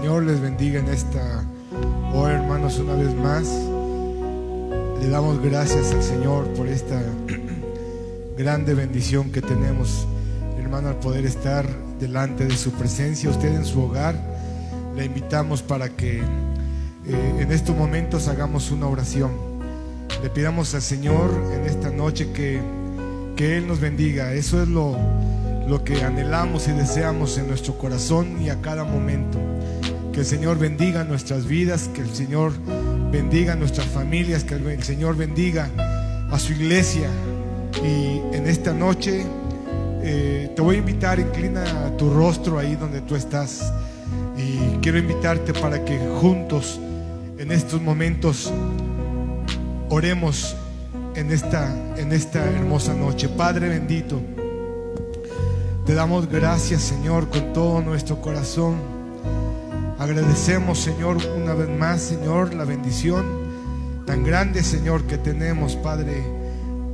Señor les bendiga en esta hora, hermanos, una vez más. Le damos gracias al Señor por esta grande bendición que tenemos, hermano, al poder estar delante de su presencia. Usted en su hogar, le invitamos para que en estos momentos hagamos una oración. Le pidamos al Señor en esta noche que Él nos bendiga. Eso es lo que anhelamos y deseamos en nuestro corazón y a cada momento. Que el Señor bendiga nuestras vidas, que el Señor bendiga nuestras familias, que el Señor bendiga a su iglesia. Y en esta noche te voy a invitar, inclina tu rostro ahí donde tú estás, y quiero invitarte para que juntos en estos momentos oremos en esta hermosa noche. Padre bendito, te damos gracias, Señor, con todo nuestro corazón. Agradecemos, Señor, una vez más, Señor, la bendición tan grande, Señor, que tenemos, Padre,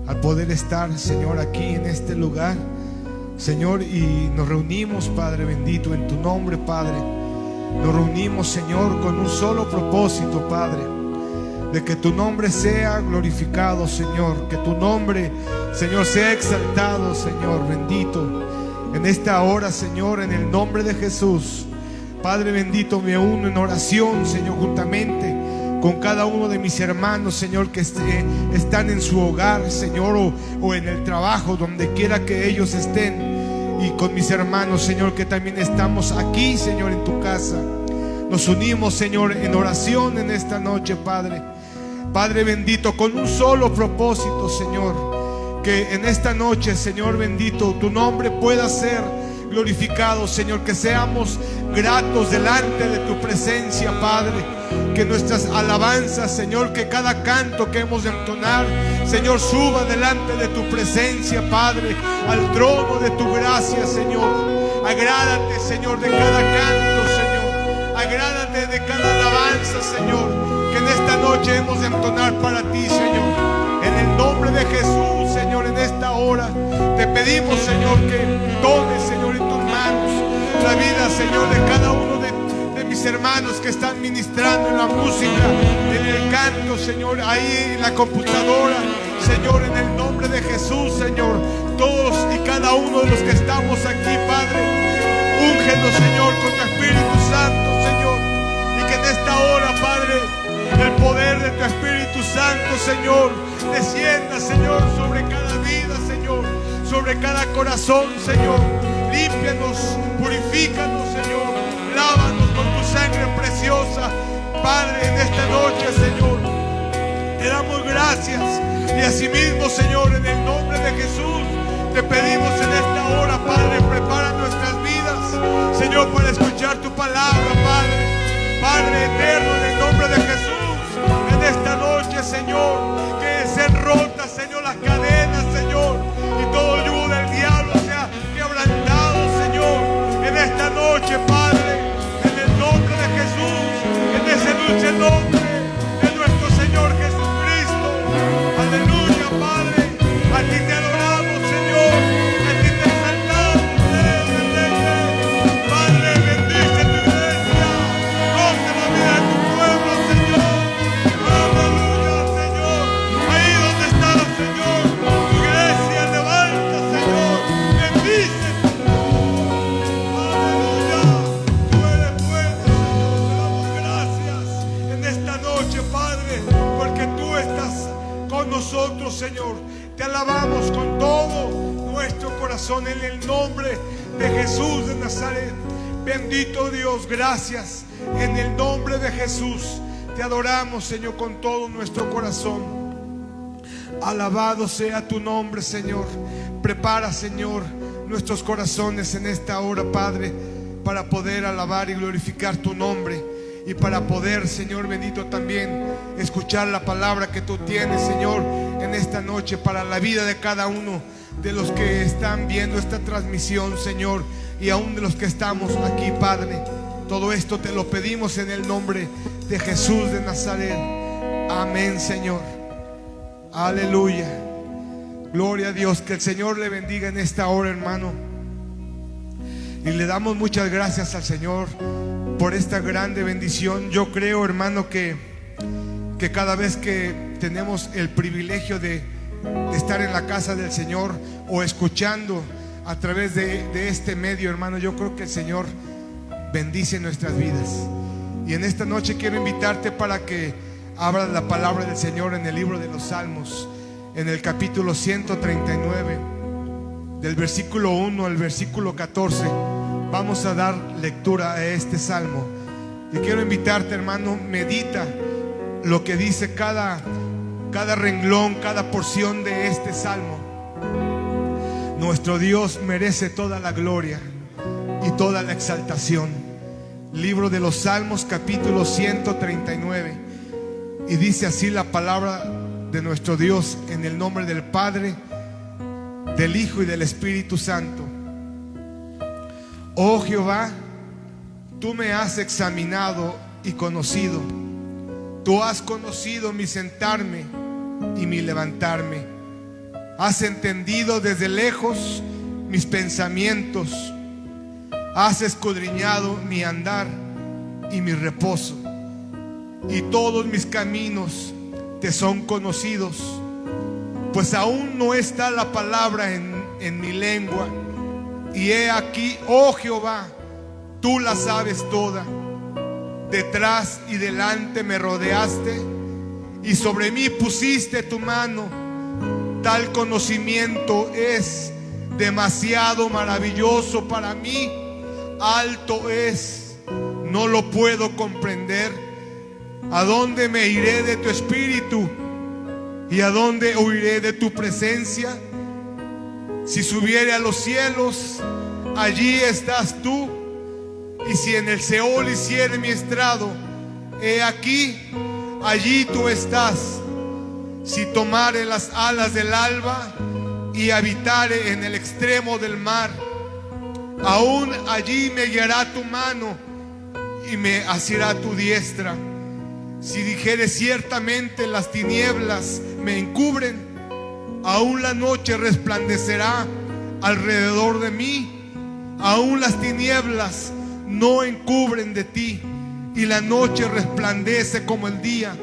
al poder estar, Señor, aquí en este lugar, Señor, y nos reunimos, Padre bendito, en tu nombre, Padre. Nos reunimos, Señor, con un solo propósito, Padre, de que tu nombre sea glorificado, Señor, que tu nombre, Señor, sea exaltado, Señor bendito. En esta hora, Señor, en el nombre de Jesús, Padre bendito, me uno en oración, Señor, juntamente con cada uno de mis hermanos, Señor, que están en su hogar, Señor, o en el trabajo, donde quiera que ellos estén. Y con mis hermanos, Señor, que también estamos aquí, Señor, en tu casa. Nos unimos, Señor, en oración en esta noche, Padre. Padre bendito, con un solo propósito, Señor, que en esta noche, Señor bendito, tu nombre pueda ser glorificado, Señor, que seamos gratos delante de tu presencia, Padre, que nuestras alabanzas, Señor, que cada canto que hemos de entonar, Señor, suba delante de tu presencia, Padre, al trono de tu gracia, Señor. Agrádate, Señor, de cada canto, Señor, agrádate de cada alabanza, Señor, que en esta noche hemos de entonar para ti, Señor. En el nombre de Jesús, Señor, en esta hora te pedimos, Señor, que tomes, Señor, en tus manos la vida, Señor, de cada uno de mis hermanos que están ministrando en la música, en el canto, Señor, ahí en la computadora, Señor, en el nombre de Jesús, Señor, todos y cada uno de los que estamos aquí, Padre, úngenos, Señor, con tu Espíritu Santo, Señor, y que en esta hora, Padre, el poder de tu Espíritu Santo, Señor, descienda, Señor, sobre cada vida, Señor, sobre cada corazón, Señor. Límpianos, purifícanos, Señor, lávanos con tu sangre preciosa, Padre, en esta noche, Señor. Te damos gracias y asimismo, Señor, en el nombre de Jesús, te pedimos en esta hora, Padre, prepara nuestras vidas, Señor, para escuchar tu palabra, Padre. Padre eterno, en el nombre de Jesús, en esta noche, Señor, que sean rotas, Señor, las cadenas, Señor, y todo yugo del diablo sea quebrantado, Señor, en esta noche, Padre, en el nombre de Jesús, en ese dulce nombre de nuestro Señor Jesucristo. Aleluya, Padre, a ti te adoramos, Señor, a ti te exaltamos, Padre, bendice tu iglesia, goza la vida de tu pueblo, Señor. Aleluya, Señor, ahí donde estás, Señor, tu iglesia levanta, Señor, bendice. Aleluya, tú eres bueno, Señor, te damos gracias en esta noche, Padre, porque tú estás con nosotros, Señor. Te alabamos con todo nuestro corazón en el nombre de Jesús de Nazaret. Bendito Dios, gracias. En el nombre de Jesús te adoramos, Señor, con todo nuestro corazón. Alabado sea tu nombre, Señor. Prepara, Señor, nuestros corazones en esta hora, Padre, para poder alabar y glorificar tu nombre, y para poder, Señor bendito, también escuchar la palabra que tú tienes, Señor, en esta noche para la vida de cada uno de los que están viendo esta transmisión, Señor, y aún de los que estamos aquí, Padre. Todo esto te lo pedimos en el nombre de Jesús de Nazaret. Amén, Señor. Aleluya. Gloria a Dios. Que el Señor le bendiga en esta hora, hermano. Y le damos muchas gracias al Señor por esta grande bendición. Yo creo, hermano, que cada vez que tenemos el privilegio de estar en la casa del Señor o escuchando a través de este medio, hermano, yo creo que el Señor bendice nuestras vidas. Y en esta noche quiero invitarte para que abras la palabra del Señor en el libro de los Salmos, en el capítulo 139, del versículo 1 al versículo 14. Vamos a dar lectura a este salmo. Y quiero invitarte, hermano, medita lo que dice cada renglón, cada porción de este salmo. Nuestro Dios merece toda la gloria y toda la exaltación. Libro de los Salmos, capítulo 139. Y dice así la palabra de nuestro Dios, en el nombre del Padre, del Hijo y del Espíritu Santo. Oh Jehová, tú me has examinado y conocido. Tú has conocido mi sentarme y mi levantarme. Has entendido desde lejos mis pensamientos. Has escudriñado mi andar y mi reposo. Y todos mis caminos te son conocidos. Pues aún no está la palabra en mi lengua. Y he aquí, oh Jehová, tú la sabes toda. Detrás y delante me rodeaste, y sobre mí pusiste tu mano. Tal conocimiento es demasiado maravilloso para mí. Alto es, no lo puedo comprender. ¿A dónde me iré de tu espíritu? ¿Y a dónde huiré de tu presencia? Si subiere a los cielos, allí estás tú. Y si en el Seol hiciere mi estrado, he aquí, allí tú estás. Si tomare las alas del alba y habitare en el extremo del mar, aún allí me guiará tu mano y me asirá tu diestra. Si dijere ciertamente las tinieblas me encubren, aún la noche resplandecerá alrededor de mí. Aún las tinieblas no encubren de ti, y la noche resplandece como el día.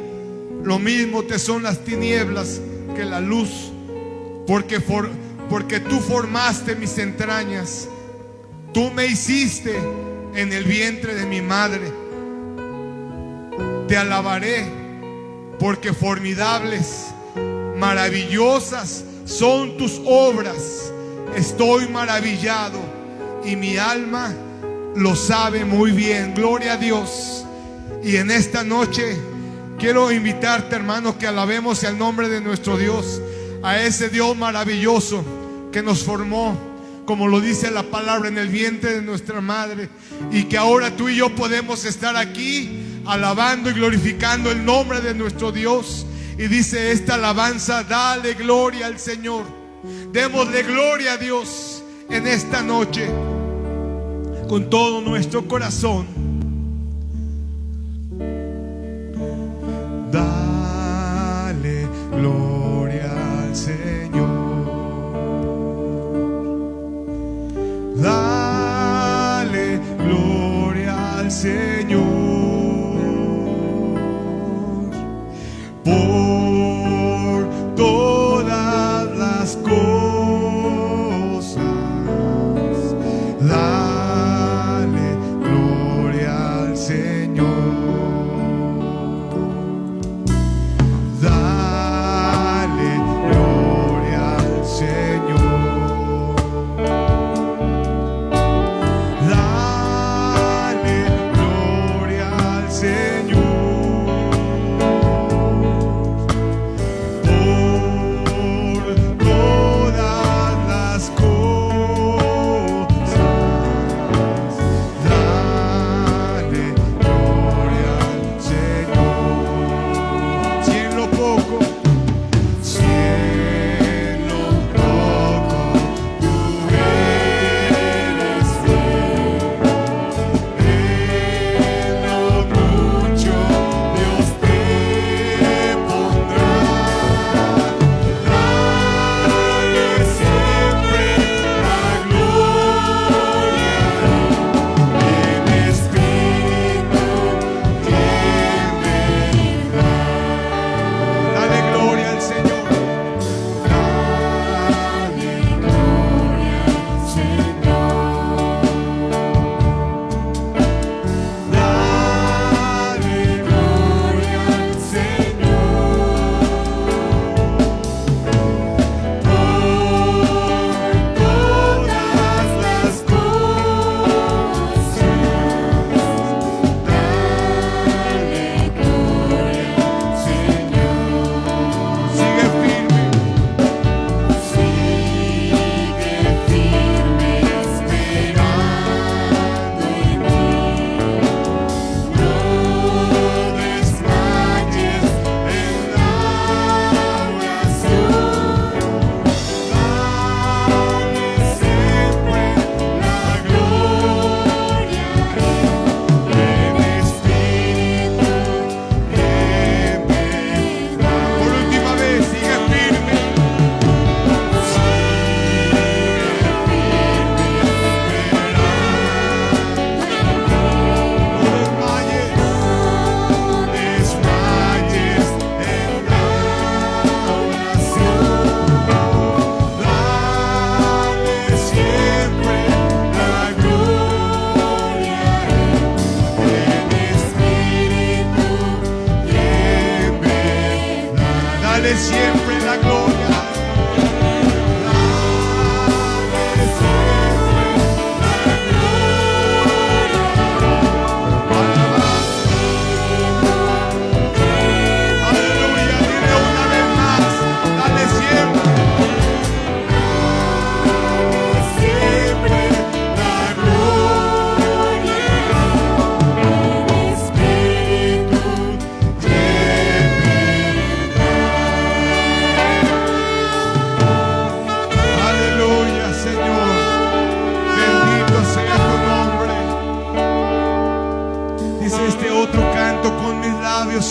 Lo mismo te son las tinieblas que la luz, porque tú formaste mis entrañas. Tú me hiciste en el vientre de mi madre. Te alabaré, porque formidables, maravillosas son tus obras. Estoy maravillado y mi alma lo sabe muy bien. Gloria a Dios. Y en esta noche quiero invitarte, hermano, que alabemos el nombre de nuestro Dios, a ese Dios maravilloso que nos formó, como lo dice la palabra, en el vientre de nuestra madre, y que ahora tú y yo podemos estar aquí alabando y glorificando el nombre de nuestro Dios. Y dice esta alabanza: dale gloria al Señor. Démosle gloria a Dios en esta noche con todo nuestro corazón. Dale gloria al Señor. Dale gloria al Señor. Por todas las cosas, dale gloria al Señor. siempre la gloria.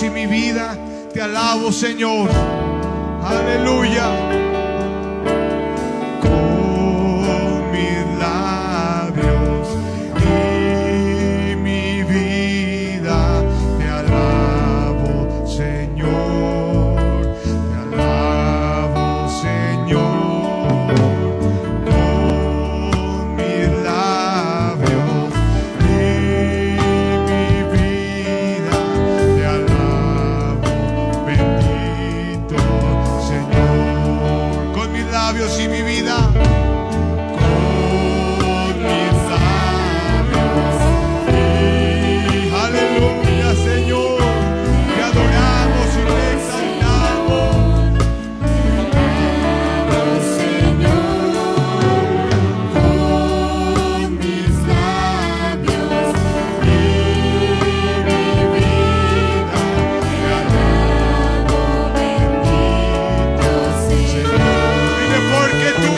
Y mi vida te alabo, Señor. Aleluya. Con mis labios y mi vida te alabo, Señor. Te alabo, Señor. Con mis labios y mi vida te alabo. Bendito Señor, con mis labios y mi vida, con mis labios y aleluya, Señor, te adoramos y te exaltamos. Señor, con mis labios y mi vida te alabo, bendito Señor. Dile porque tú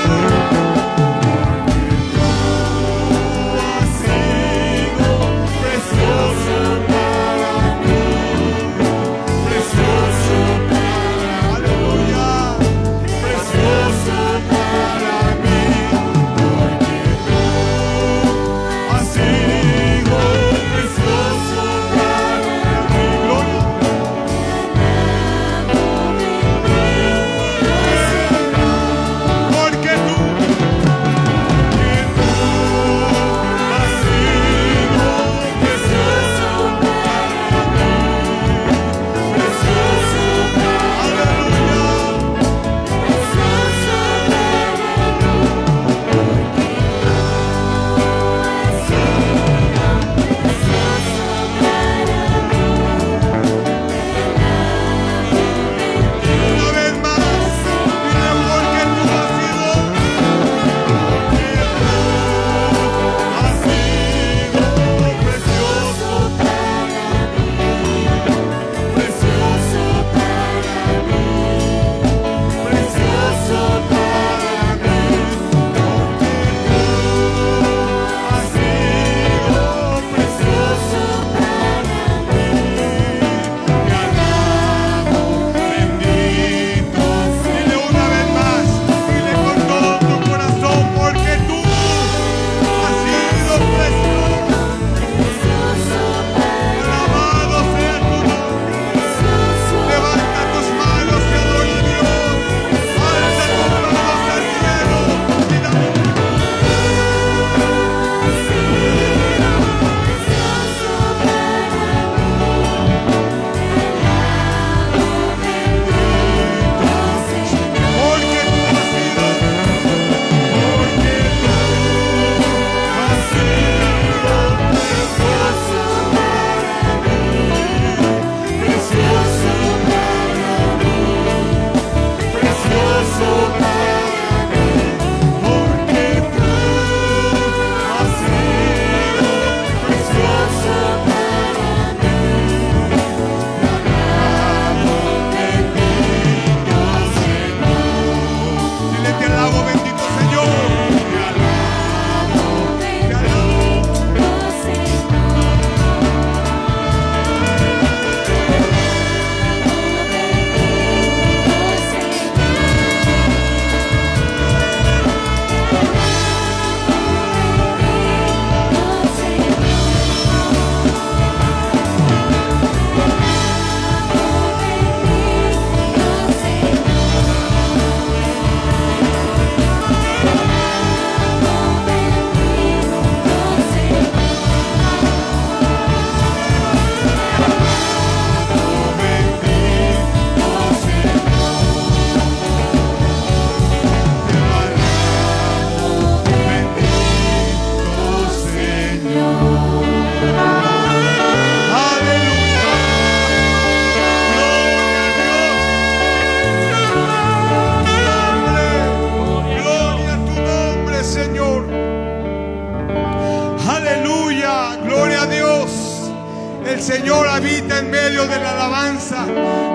Señor habita en medio de la alabanza.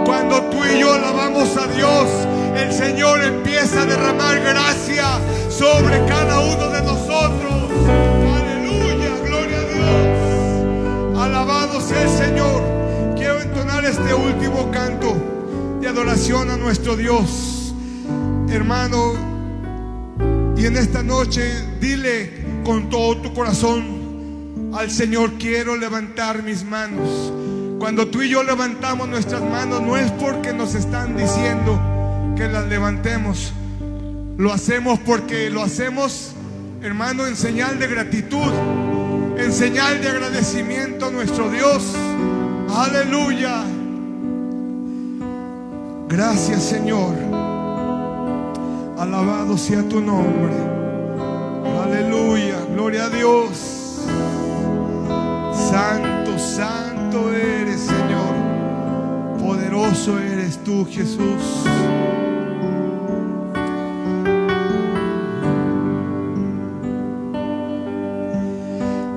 Cuando tú y yo alabamos a Dios, el Señor empieza a derramar gracia sobre cada uno de nosotros. Aleluya, gloria a Dios. Alabado sea el Señor. Quiero entonar este último canto de adoración a nuestro Dios, hermano. Y en esta noche dile con todo tu corazón al Señor: quiero levantar mis manos. Cuando tú y yo levantamos nuestras manos, no es porque nos están diciendo que las levantemos. Lo hacemos porque lo hacemos, hermano, en señal de gratitud, en señal de agradecimiento a nuestro Dios. Aleluya. Gracias, Señor. Alabado sea tu nombre. Aleluya. Gloria a Dios. Santo, santo eres, Señor. Poderoso eres tú, Jesús.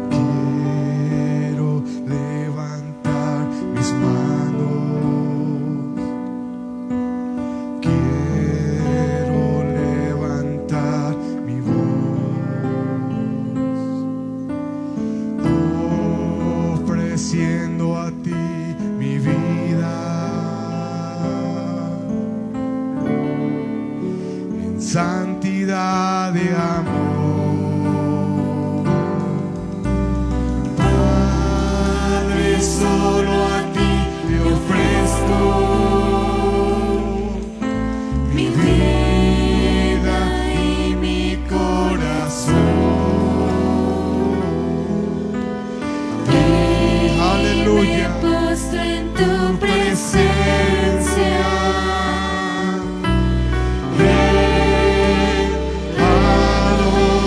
Quiero levantar mis manos. Quiero levantar mi voz, ofreciendo a ti mi vida, en santidad de amor. Padre, solo a ti te ofrezco mi vida y mi corazón. Aleluya. Me postro en tu presencia. Ven, adoramos.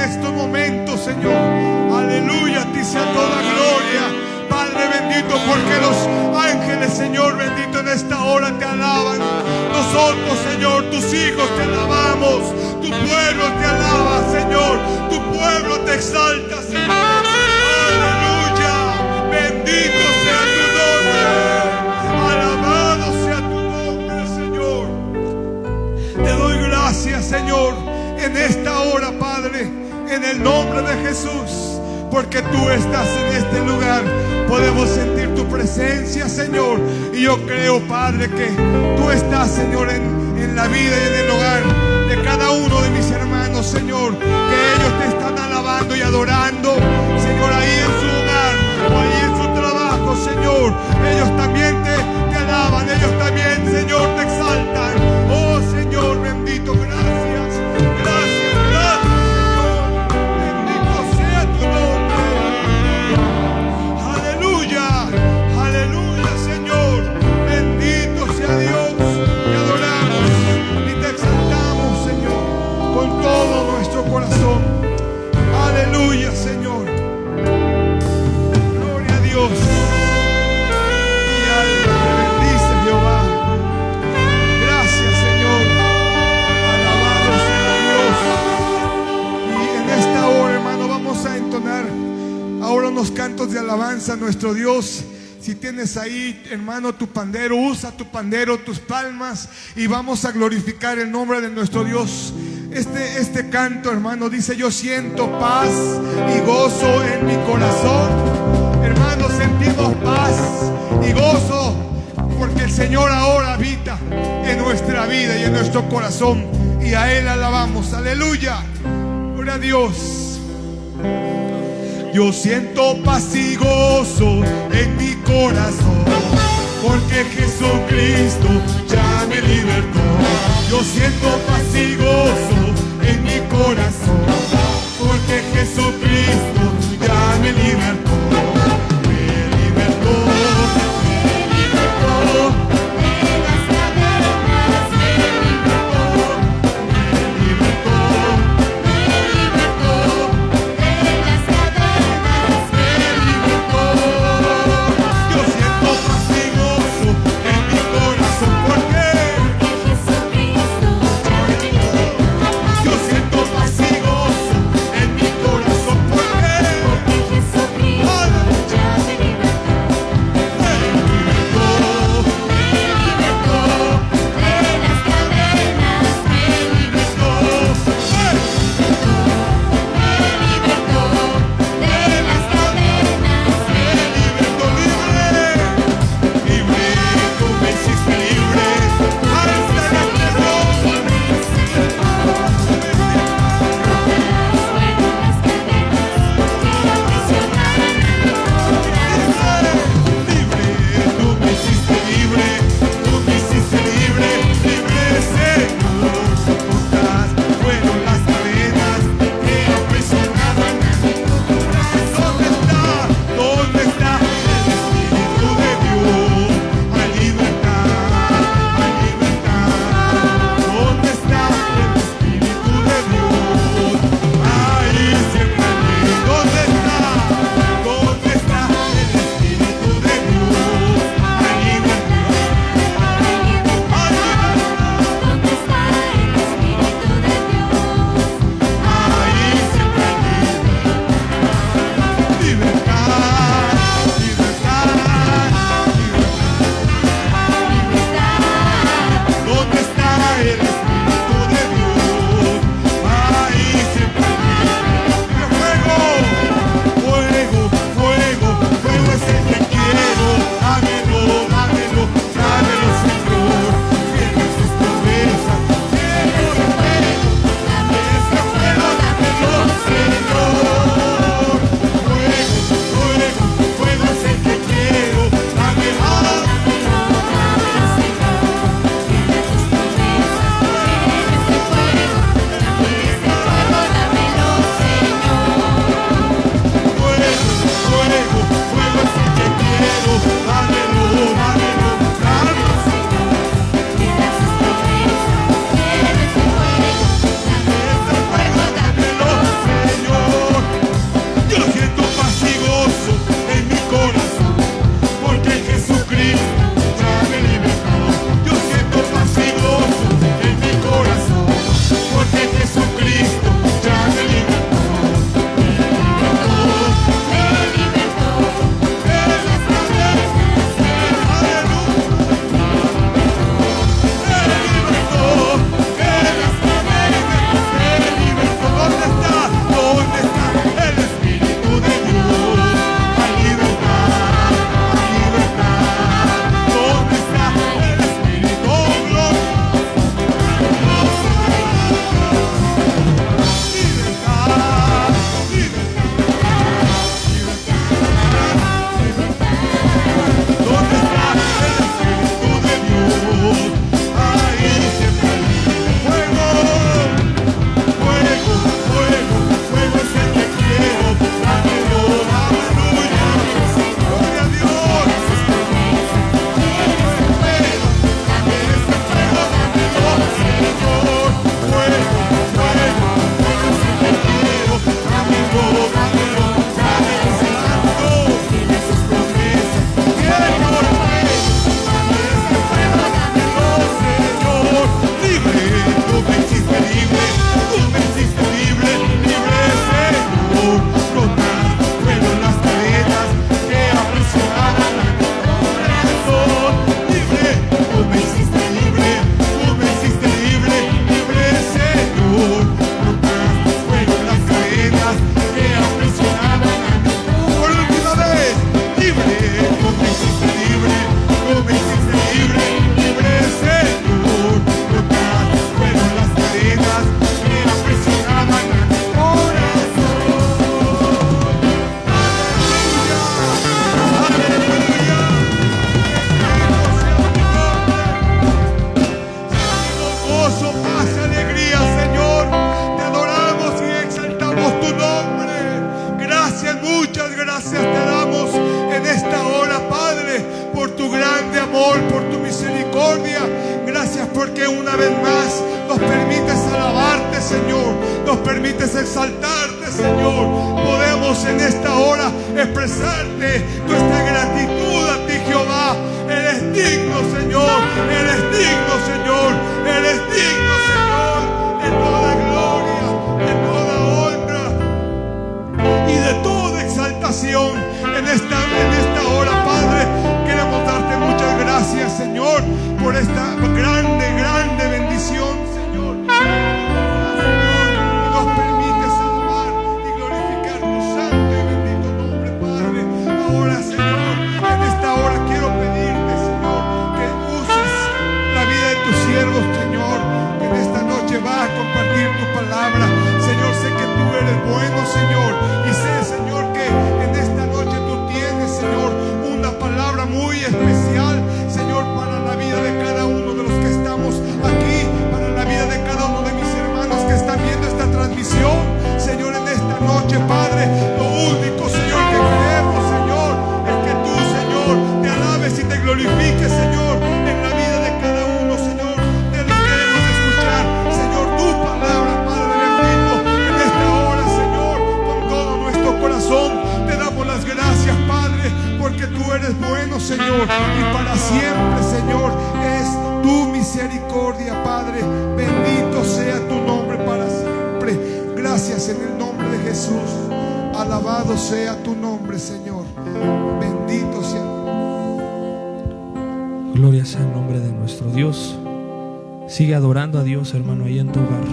estos momentos, Señor. Aleluya, a ti sea toda gloria. Padre bendito, porque los ángeles, Señor bendito, en esta hora te alaban. Nosotros, Señor, tus hijos te alabamos. Tu pueblo te alaba, Señor. Tu pueblo te exalta, Señor. Aleluya. Bendito sea tu nombre. Alabado sea tu nombre, Señor. Te doy gracias, Señor, en esta hora, Padre, en el nombre de Jesús. Porque tú estás en este lugar. Podemos sentir tu presencia, Señor. Y yo creo, Padre, que tú estás, Señor, en la vida y en el hogar de cada uno de mis hermanos, Señor. Que ellos te están alabando y adorando, Señor, ahí en su hogar o ahí en su trabajo, Señor. Ellos también te alaban. Ellos también, Señor, te exaltan. Oh, Señor, bendito, gracias. Gracias, gracias, Señor. Bendito sea tu nombre. Aleluya, Señor. Bendito sea Dios. Te adoramos y te exaltamos, Señor, con todo nuestro corazón. Aleluya, Señor. Gloria a Dios. Mi alma te bendice, Jehová. Gracias, Señor. Alabado sea Dios. Y en esta hora, hermano, vamos a entonar ahora unos cantos de alabanza a nuestro Dios. Si tienes ahí, hermano, tu pandero, usa tu pandero, tus palmas, y vamos a glorificar el nombre de nuestro Dios. Este canto, hermano, dice: yo siento paz y gozo en mi corazón. Hermanos, sentimos paz y gozo porque el Señor ahora habita en nuestra vida y en nuestro corazón, y a Él alabamos. Aleluya, gloria a Dios. Yo siento paz y gozo en mi corazón, porque Jesucristo ya me libertó. Yo siento paz y gozo en mi corazón, porque Jesucristo ya me libertó. Me libertó, me libertó de las cadenas, me libertó, me libertó, me libertó de las cadenas, me libertó. Yo siento paz y gozo en mi corazón, porque Jesucristo ya me libertó. Yo siento paz y gozo en mi corazón, porque una vez más nos permites alabarte, Señor, nos permites exaltarte, Señor. Podemos en esta hora expresarte nuestra gratitud a ti, Jehová. Eres digno, Señor, eres digno, Señor, eres digno, Señor, en toda gloria, en toda honra y de toda exaltación. En esta hora, Padre, queremos darte muchas gracias, Señor, por esta grande bendición, Señor. Nos permites alabar y glorificar tu santo y bendito nombre, Padre. Ahora, Señor, en esta hora quiero pedirte, Señor, que uses la vida de tus siervos, Señor, que en esta noche va a compartir tu palabra. Señor, sé que tú eres bueno, Señor, y sé, Señor, que en esta noche tú tienes, Señor, una palabra muy especial, Señor, para la vida de cada uno de los que estamos aquí, para la vida de cada uno de mis hermanos que están viendo esta transmisión, Señor, en esta noche, Padre. Lo único, Señor, que queremos, Señor, es que tú, Señor, te alabes y te glorifiques, Señor, en la vida de cada uno, Señor. Te lo queremos escuchar, Señor, tu palabra, Padre bendito. En esta hora, Señor, con todo nuestro corazón te damos las gracias, Padre, porque tú eres bueno, Señor, y para siempre, Señor, es tu misericordia, Padre. Bendito sea tu nombre para siempre. Gracias en el nombre de Jesús. Alabado sea tu nombre, Señor. Bendito sea. Gloria sea el nombre de nuestro Dios. Sigue adorando a Dios, hermano, ahí en tu hogar.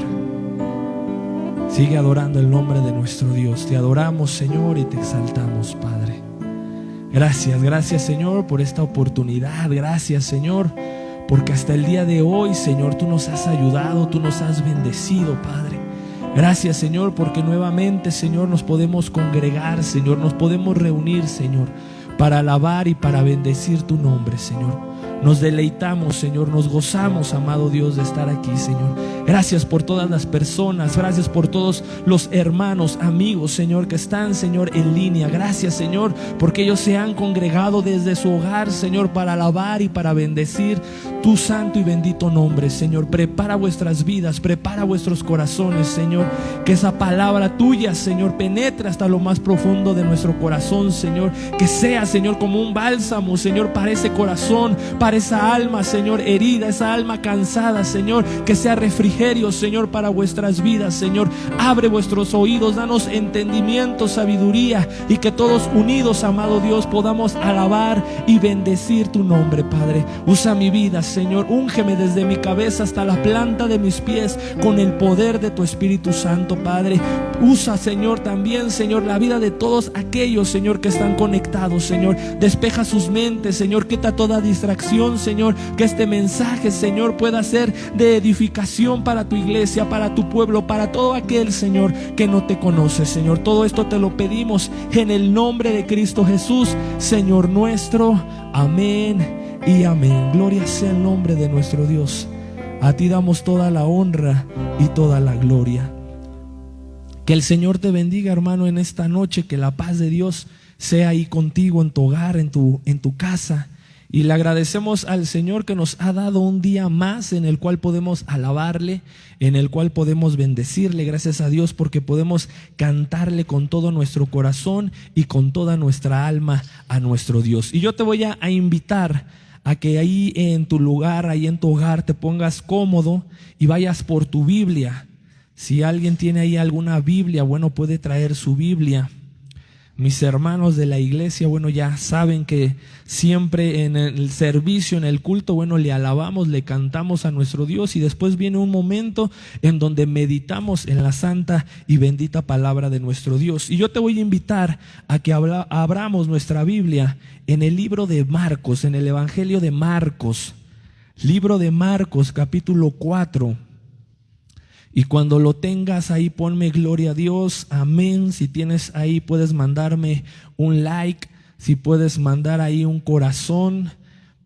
Sigue adorando el nombre de nuestro Dios. Te adoramos, Señor, y te exaltamos, Padre. Gracias, Señor, por esta oportunidad. Gracias, Señor, porque hasta el día de hoy, Señor, tú nos has ayudado, tú nos has bendecido, Padre. Gracias, Señor, porque nuevamente, Señor, nos podemos congregar, Señor, nos podemos reunir, Señor, para alabar y para bendecir tu nombre, Señor. Nos deleitamos, Señor, nos gozamos, amado Dios, de estar aquí, Señor. Gracias por todas las personas, gracias por todos los hermanos, amigos, Señor, que están, Señor, en línea. Gracias, Señor, porque ellos se han congregado desde su hogar, Señor, para alabar y para bendecir tu santo y bendito nombre, Señor. Prepara vuestras vidas, prepara vuestros corazones, Señor, que esa palabra tuya, Señor, penetre hasta lo más profundo de nuestro corazón, Señor. Que sea, Señor, como un bálsamo, Señor, para ese corazón, para esa alma, Señor, herida, esa alma cansada, Señor. Que sea refrigerio, Señor, para vuestras vidas, Señor. Abre vuestros oídos, danos entendimiento, sabiduría, y que todos unidos, amado Dios, podamos alabar y bendecir tu nombre, Padre. Usa mi vida, Señor, úngeme desde mi cabeza hasta la planta de mis pies con el poder de tu Espíritu Santo, Padre. Usa, Señor, también, Señor, la vida de todos aquellos, Señor, que están conectados, Señor. Despeja sus mentes, Señor, quita toda distracción, Señor. Que este mensaje, Señor, pueda ser de edificación para tu iglesia, para tu pueblo, para todo aquel, Señor, que no te conoce, Señor. Todo esto te lo pedimos en el nombre de Cristo Jesús, Señor nuestro. Amén y amén. Gloria sea el nombre de nuestro Dios. A ti damos toda la honra y toda la gloria. Que el Señor te bendiga, hermano, en esta noche. Que la paz de Dios sea ahí contigo, en tu hogar, en tu casa. Y le agradecemos al Señor que nos ha dado un día más en el cual podemos alabarle, en el cual podemos bendecirle. Gracias a Dios porque podemos cantarle con todo nuestro corazón y con toda nuestra alma a nuestro Dios. Y yo te voy a invitar a que ahí en tu lugar, ahí en tu hogar, te pongas cómodo y vayas por tu Biblia. Si alguien tiene ahí alguna Biblia, bueno, puede traer su Biblia. Mis hermanos de la iglesia, bueno, ya saben que siempre en el servicio, en el culto, bueno, le alabamos, le cantamos a nuestro Dios, y después viene un momento en donde meditamos en la santa y bendita palabra de nuestro Dios. Y yo te voy a invitar a que abramos nuestra Biblia en el libro de Marcos, en el Evangelio de Marcos, libro de Marcos, capítulo 4. Y cuando lo tengas ahí, ponme gloria a Dios, amén. Si tienes ahí, puedes mandarme un like, si puedes mandar ahí un corazón,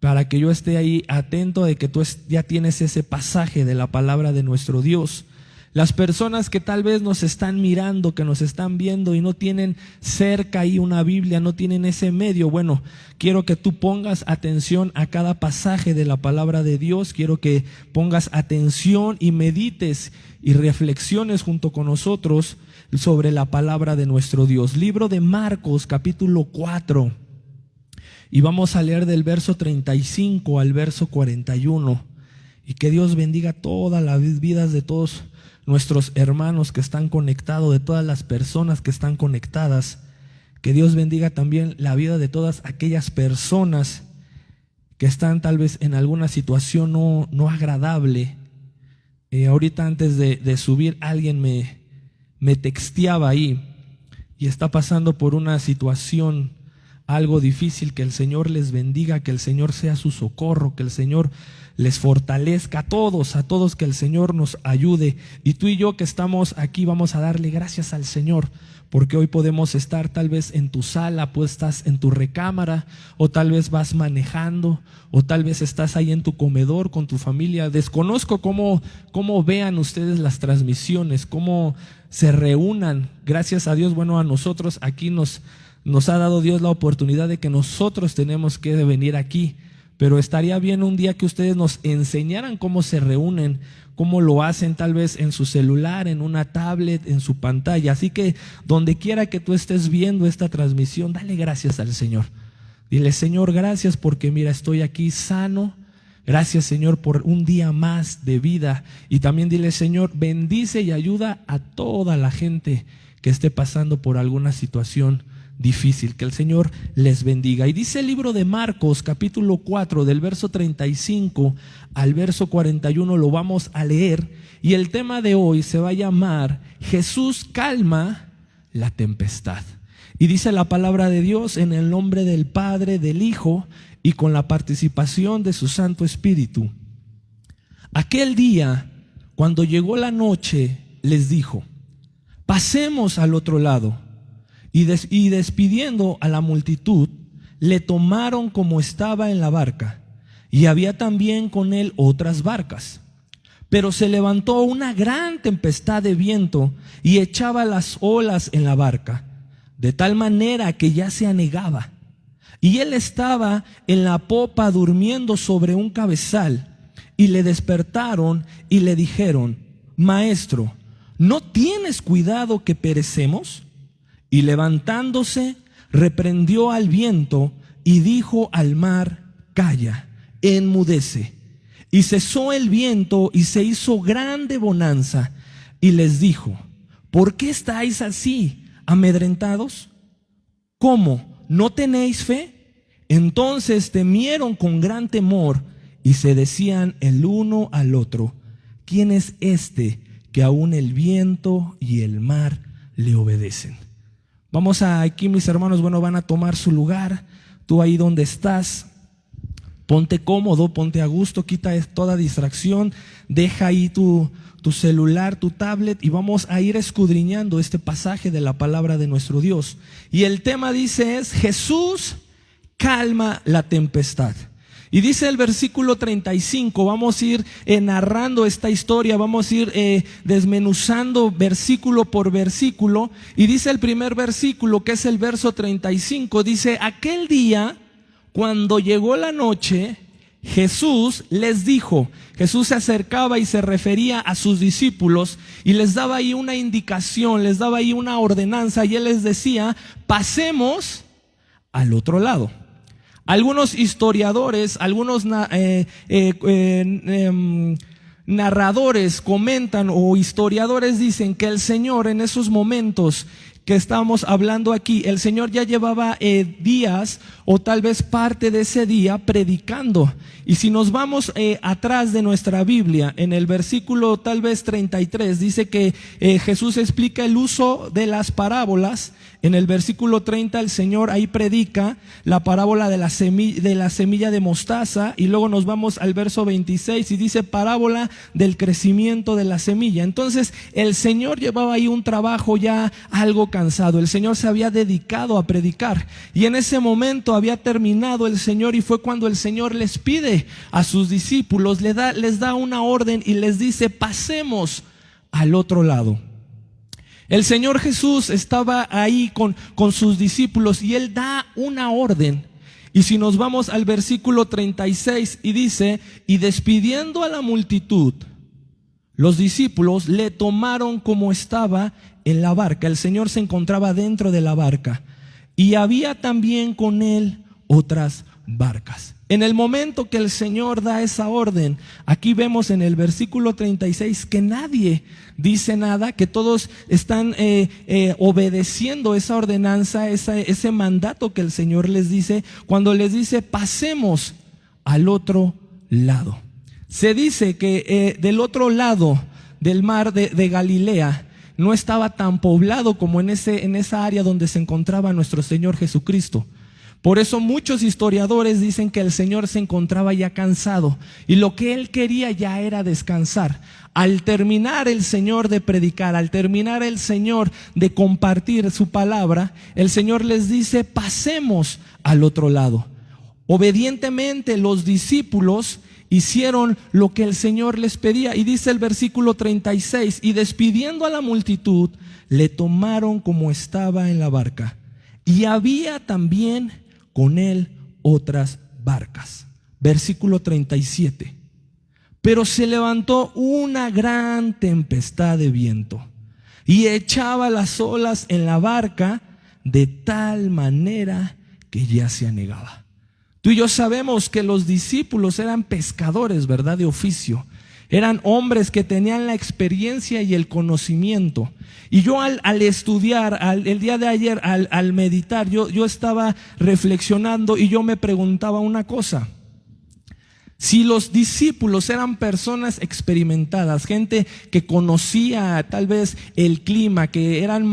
para que yo esté ahí atento de que tú ya tienes ese pasaje de la palabra de nuestro Dios. Las personas que tal vez nos están mirando, que nos están viendo y no tienen cerca ahí una Biblia, no tienen ese medio. Bueno, quiero que tú pongas atención a cada pasaje de la palabra de Dios. Quiero que pongas atención y medites y reflexiones junto con nosotros sobre la palabra de nuestro Dios. Libro de Marcos, capítulo 4. Y vamos a leer del verso 35 al verso 41. Y que Dios bendiga todas las vidas de todos nuestros hermanos que están conectados, de todas las personas que están conectadas. Que Dios bendiga también la vida de todas aquellas personas que están tal vez en alguna situación no agradable. Ahorita antes de subir alguien me texteaba ahí y está pasando por una situación algo difícil. Que el Señor les bendiga, que el Señor sea su socorro, que el Señor les fortalezca a todos, que el Señor nos ayude. Y tú y yo que estamos aquí vamos a darle gracias al Señor, porque hoy podemos estar tal vez en tu sala, pues estás en tu recámara, o tal vez vas manejando, o tal vez estás ahí en tu comedor con tu familia. Desconozco cómo vean ustedes las transmisiones, cómo se reúnan. Gracias a Dios, bueno, a nosotros aquí nos ha dado Dios la oportunidad de que nosotros tenemos que venir aquí. Pero estaría bien un día que ustedes nos enseñaran cómo se reúnen, cómo lo hacen tal vez en su celular, en una tablet, en su pantalla. Así que donde quiera que tú estés viendo esta transmisión, dale gracias al Señor. Dile: Señor, gracias porque mira, estoy aquí sano. Gracias, Señor, por un día más de vida. Y también dile: Señor, bendice y ayuda a toda la gente que esté pasando por alguna situación difícil. Que el Señor les bendiga. Y dice el libro de Marcos, capítulo 4, del verso 35 al verso 41, lo vamos a leer. Y el tema de hoy se va a llamar: Jesús calma la tempestad. Y dice la palabra de Dios: en el nombre del Padre, del Hijo y con la participación de su Santo Espíritu. Aquel día, cuando llegó la noche, les dijo: pasemos al otro lado. Y despidiendo a la multitud, le tomaron como estaba en la barca, y había también con él otras barcas. Pero se levantó una gran tempestad de viento y echaba las olas en la barca, de tal manera que ya se anegaba. Y él estaba en la popa durmiendo sobre un cabezal, y le despertaron y le dijeron: Maestro, ¿no tienes cuidado que perecemos? Y levantándose, reprendió al viento y dijo al mar: calla, enmudece. Y cesó el viento y se hizo grande bonanza. Y les dijo: ¿por qué estáis así, amedrentados? ¿Cómo? ¿No tenéis fe? Entonces temieron con gran temor y se decían el uno al otro: ¿quién es este que aún el viento y el mar le obedecen? Vamos aquí, mis hermanos, bueno, van a tomar su lugar. Tú ahí donde estás, ponte cómodo, ponte a gusto, quita toda distracción, deja ahí tu celular, tu tablet, y vamos a ir escudriñando este pasaje de la palabra de nuestro Dios. Y el tema dice Jesús calma la tempestad. Y dice el versículo 35, vamos a ir narrando esta historia, vamos a ir desmenuzando versículo por versículo. Y dice el primer versículo, que es el verso 35, dice: aquel día, cuando llegó la noche, Jesús les dijo. Jesús se acercaba y se refería a sus discípulos y les daba ahí una indicación, les daba ahí una ordenanza, y él les decía: pasemos al otro lado. Algunos historiadores, algunos narradores comentan, o historiadores dicen, que el Señor en esos momentos que estamos hablando aquí, el Señor ya llevaba días o tal vez parte de ese día predicando. Y si nos vamos atrás de nuestra Biblia, en el versículo tal vez 33, dice que Jesús explica el uso de las parábolas. En el versículo 30 el Señor ahí predica la parábola de la semilla de mostaza, y luego nos vamos al verso 26 y dice parábola del crecimiento de la semilla. Entonces el Señor llevaba ahí un trabajo ya algo cansado. El Señor se había dedicado a predicar, y en ese momento había terminado el Señor, y fue cuando el Señor les pide a sus discípulos, les da una orden y les dice: pasemos al otro lado. El Señor Jesús estaba ahí con sus discípulos y Él da una orden. Y si nos vamos al versículo 36 y dice, y despidiendo a la multitud, los discípulos le tomaron como estaba en la barca. El Señor se encontraba dentro de la barca y había también con Él otras barcas. En el momento que el Señor da esa orden, aquí vemos en el versículo 36 que nadie dice nada, que todos están obedeciendo esa ordenanza, ese mandato que el Señor les dice, cuando les dice pasemos al otro lado. Se dice que del otro lado del mar de Galilea no estaba tan poblado como en esa área donde se encontraba nuestro Señor Jesucristo. Por eso muchos historiadores dicen que el Señor se encontraba ya cansado y lo que Él quería ya era descansar. Al terminar el Señor de predicar, al terminar el Señor de compartir su palabra, el Señor les dice, pasemos al otro lado. Obedientemente los discípulos hicieron lo que el Señor les pedía. Y dice el versículo 36, y despidiendo a la multitud, le tomaron como estaba en la barca. Y había también con Él otras barcas. Versículo 37. Pero se levantó una gran tempestad de viento y echaba las olas en la barca de tal manera que ya se anegaba. Tú y yo sabemos que los discípulos eran pescadores, ¿verdad? De oficio. Eran hombres que tenían la experiencia y el conocimiento. Y yo al estudiar, el día de ayer, al meditar, yo estaba reflexionando y yo me preguntaba una cosa. Si los discípulos eran personas experimentadas, gente que conocía tal vez el clima, que eran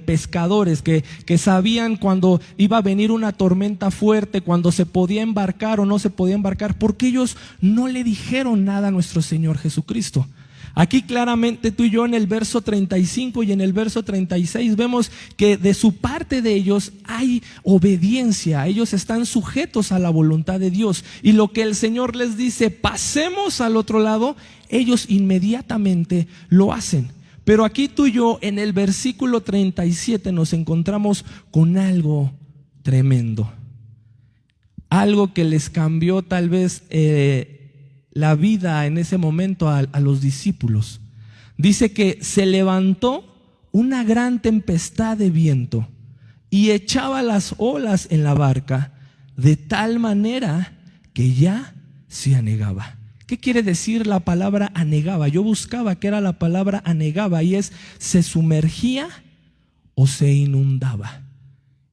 pescadores, que sabían cuando iba a venir una tormenta fuerte, cuando se podía embarcar o no se podía embarcar, ¿por qué ellos no le dijeron nada a nuestro Señor Jesucristo? Aquí claramente tú y yo en el verso 35 y en el verso 36 vemos que de su parte de ellos hay obediencia, ellos están sujetos a la voluntad de Dios y lo que el Señor les dice, pasemos al otro lado, ellos inmediatamente lo hacen. Pero aquí tú y yo en el versículo 37 nos encontramos con algo tremendo, algo que les cambió tal vez la vida en ese momento a los discípulos. Dice que se levantó una gran tempestad de viento y echaba las olas en la barca de tal manera que ya se anegaba. ¿Qué quiere decir la palabra anegaba? Yo buscaba qué era la palabra anegaba y es se sumergía o se inundaba.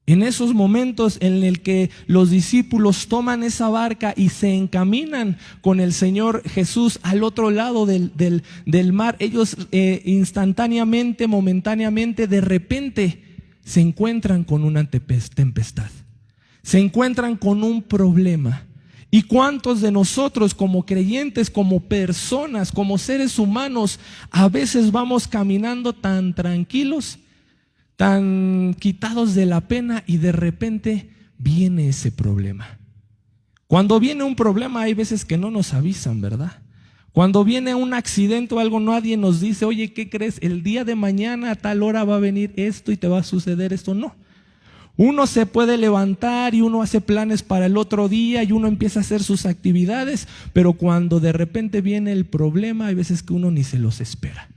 En esos momentos en el que los discípulos toman esa barca y se encaminan con el Señor Jesús al otro lado del mar, ellos instantáneamente, momentáneamente, de repente se encuentran con una tempestad, se encuentran con un problema. ¿Y cuántos de nosotros como creyentes, como personas, como seres humanos, a veces vamos caminando tan tranquilos, tan quitados de la pena y de repente viene ese problema? Cuando viene un problema hay veces que no nos avisan, ¿verdad? Cuando viene un accidente o algo, nadie nos dice, oye, ¿qué crees? El día de mañana a tal hora va a venir esto y te va a suceder esto. No. Uno se puede levantar y uno hace planes para el otro día y uno empieza a hacer sus actividades, pero cuando de repente viene el problema hay veces que uno ni se los espera.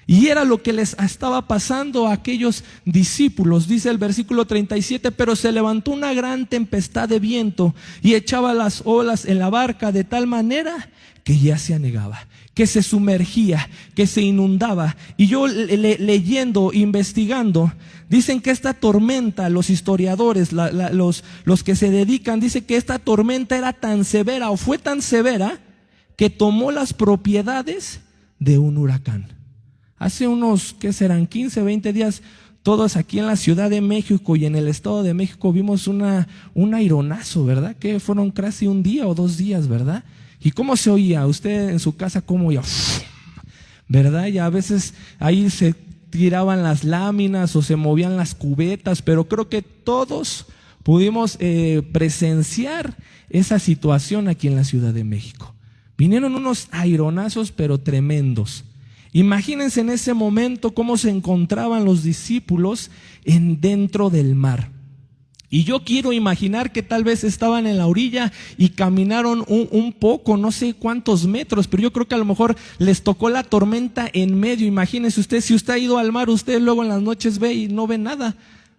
Y era lo que les estaba pasando a aquellos discípulos. Dice el versículo 37, pero se levantó una gran tempestad de viento y echaba las olas en la barca de tal manera que ya se anegaba, que se sumergía, que se inundaba. Y yo leyendo, investigando, dicen que esta tormenta, los historiadores, los que se dedican, dicen que esta tormenta era tan severa o fue tan severa que tomó las propiedades de un huracán. Hace unos, ¿qué serán? 15, 20 días, todos aquí en la Ciudad de México y en el Estado de México vimos un aironazo, ¿verdad? Que fueron casi un día o 2 días, ¿verdad? ¿Y cómo se oía? Usted en su casa, ¿cómo oía? ¿Verdad? Y a veces ahí se tiraban las láminas o se movían las cubetas, pero creo que todos pudimos presenciar esa situación aquí en la Ciudad de México. Vinieron unos aironazos, pero tremendos. Imagínense en ese momento cómo se encontraban los discípulos dentro del mar. Y yo quiero imaginar que tal vez estaban en la orilla y caminaron un poco, no sé cuántos metros, pero yo creo que a lo mejor les tocó la tormenta en medio. Imagínense usted, si usted ha ido al mar, usted luego en las noches ve y no ve nada,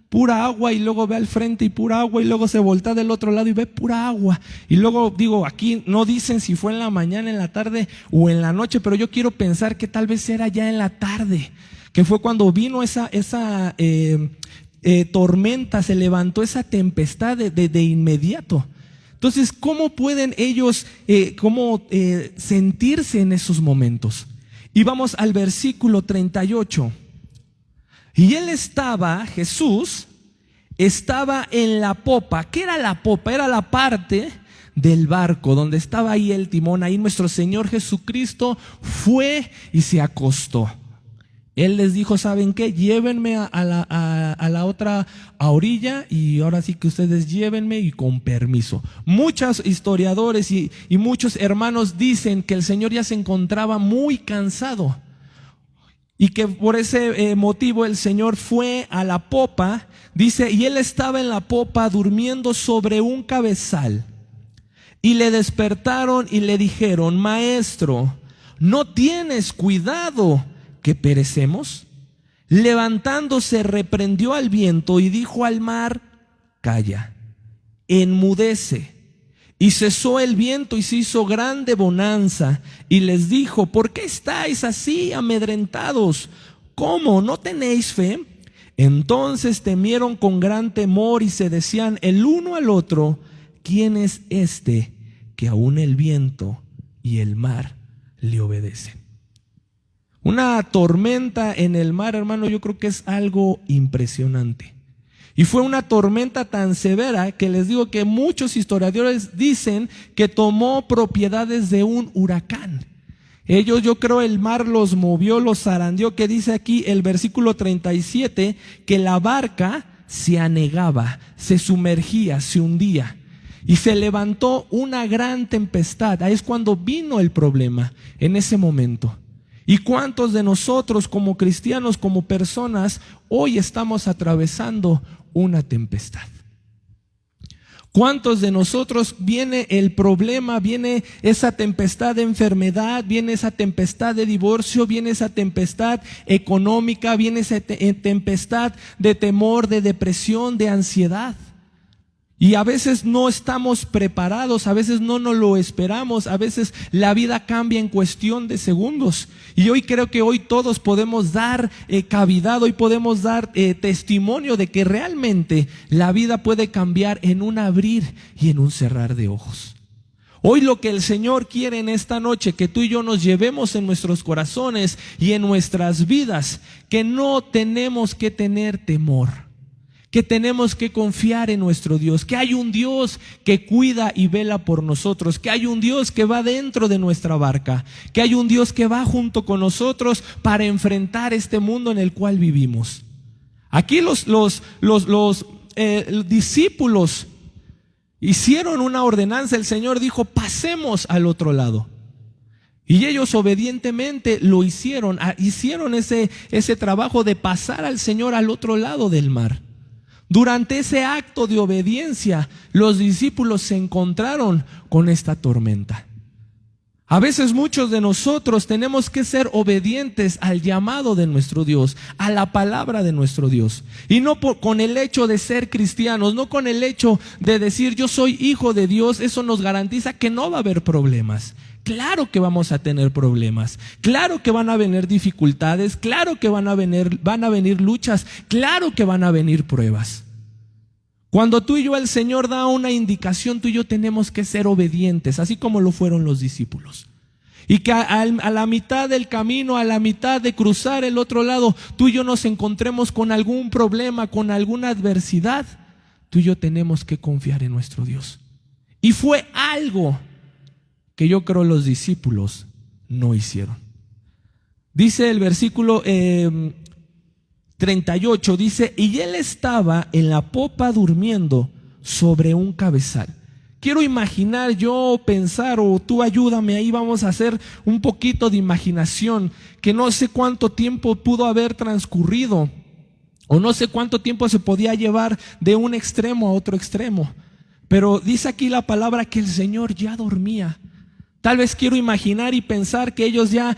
pura agua, y luego ve al frente y pura agua, y luego se voltea del otro lado y ve pura agua. Y luego digo, aquí no dicen si fue en la mañana, en la tarde o en la noche, pero yo quiero pensar que tal vez era ya en la tarde, que fue cuando vino esa tormenta, se levantó esa tempestad de inmediato. Entonces, ¿cómo pueden ellos sentirse en esos momentos? Y vamos al versículo 38. Y Jesús estaba en la popa. ¿Qué era la popa? Era la parte del barco donde estaba ahí el timón. Ahí nuestro Señor Jesucristo fue y se acostó. Él les dijo, ¿saben qué? Llévenme a la otra orilla, y ahora sí que ustedes llévenme y con permiso. Muchos historiadores y muchos hermanos dicen que el Señor ya se encontraba muy cansado y que por ese motivo el Señor fue a la popa, dice, y Él estaba en la popa durmiendo sobre un cabezal. Y le despertaron y le dijeron, Maestro, ¿no tienes cuidado que perecemos? Levantándose reprendió al viento y dijo al mar, calla, enmudece. Y cesó el viento y se hizo grande bonanza. Y les dijo, ¿por qué estáis así amedrentados? ¿Cómo? ¿No tenéis fe? Entonces temieron con gran temor y se decían el uno al otro, ¿quién es este que aún el viento y el mar le obedecen? Una tormenta en el mar, hermano, yo creo que es algo impresionante. Y fue una tormenta tan severa que les digo que muchos historiadores dicen que tomó propiedades de un huracán. Ellos, yo creo, el mar los movió, los zarandeó, que dice aquí el versículo 37, que la barca se anegaba, se sumergía, se hundía. Y se levantó una gran tempestad. Ahí es cuando vino el problema, en ese momento. ¿Y cuántos de nosotros como cristianos, como personas, hoy estamos atravesando una tempestad? ¿Cuántos de nosotros viene el problema, viene esa tempestad de enfermedad, viene esa tempestad de divorcio, viene esa tempestad económica, viene esa tempestad de temor, de depresión, de ansiedad? Y a veces no estamos preparados, a veces no nos lo esperamos, a veces la vida cambia en cuestión de segundos. Y hoy creo que hoy todos podemos dar cavidad, hoy podemos dar testimonio de que realmente la vida puede cambiar en un abrir y en un cerrar de ojos. Hoy lo que el Señor quiere en esta noche, que tú y yo nos llevemos en nuestros corazones y en nuestras vidas, que no tenemos que tener temor, que tenemos que confiar en nuestro Dios, que hay un Dios que cuida y vela por nosotros, que hay un Dios que va dentro de nuestra barca, que hay un Dios que va junto con nosotros para enfrentar este mundo en el cual vivimos. Aquí los discípulos hicieron una ordenanza. El Señor dijo, pasemos al otro lado. Y ellos obedientemente lo hicieron ese trabajo de pasar al Señor al otro lado del mar. Durante ese acto de obediencia, los discípulos se encontraron con esta tormenta. A veces muchos de nosotros tenemos que ser obedientes al llamado de nuestro Dios, a la palabra de nuestro Dios. Y no con el hecho de ser cristianos, no con el hecho de decir yo soy hijo de Dios, eso nos garantiza que no va a haber problemas. Claro que vamos a tener problemas, claro que van a venir dificultades, claro que van a venir luchas, claro que van a venir pruebas. Cuando tú y yo, el Señor da una indicación, tú y yo tenemos que ser obedientes, así como lo fueron los discípulos. Y que a la mitad del camino, a la mitad de cruzar el otro lado, tú y yo nos encontremos con algún problema, con alguna adversidad, tú y yo tenemos que confiar en nuestro Dios. Y fue algo que yo creo los discípulos no hicieron. Dice el versículo 38, dice, y él estaba en la popa durmiendo sobre un cabezal. Quiero imaginar yo, pensar, o tú ayúdame ahí, vamos a hacer un poquito de imaginación, que no sé cuánto tiempo pudo haber transcurrido, o no sé cuánto tiempo se podía llevar de un extremo a otro extremo. Pero dice aquí la palabra que el Señor ya dormía. Tal vez quiero imaginar y pensar que ellos ya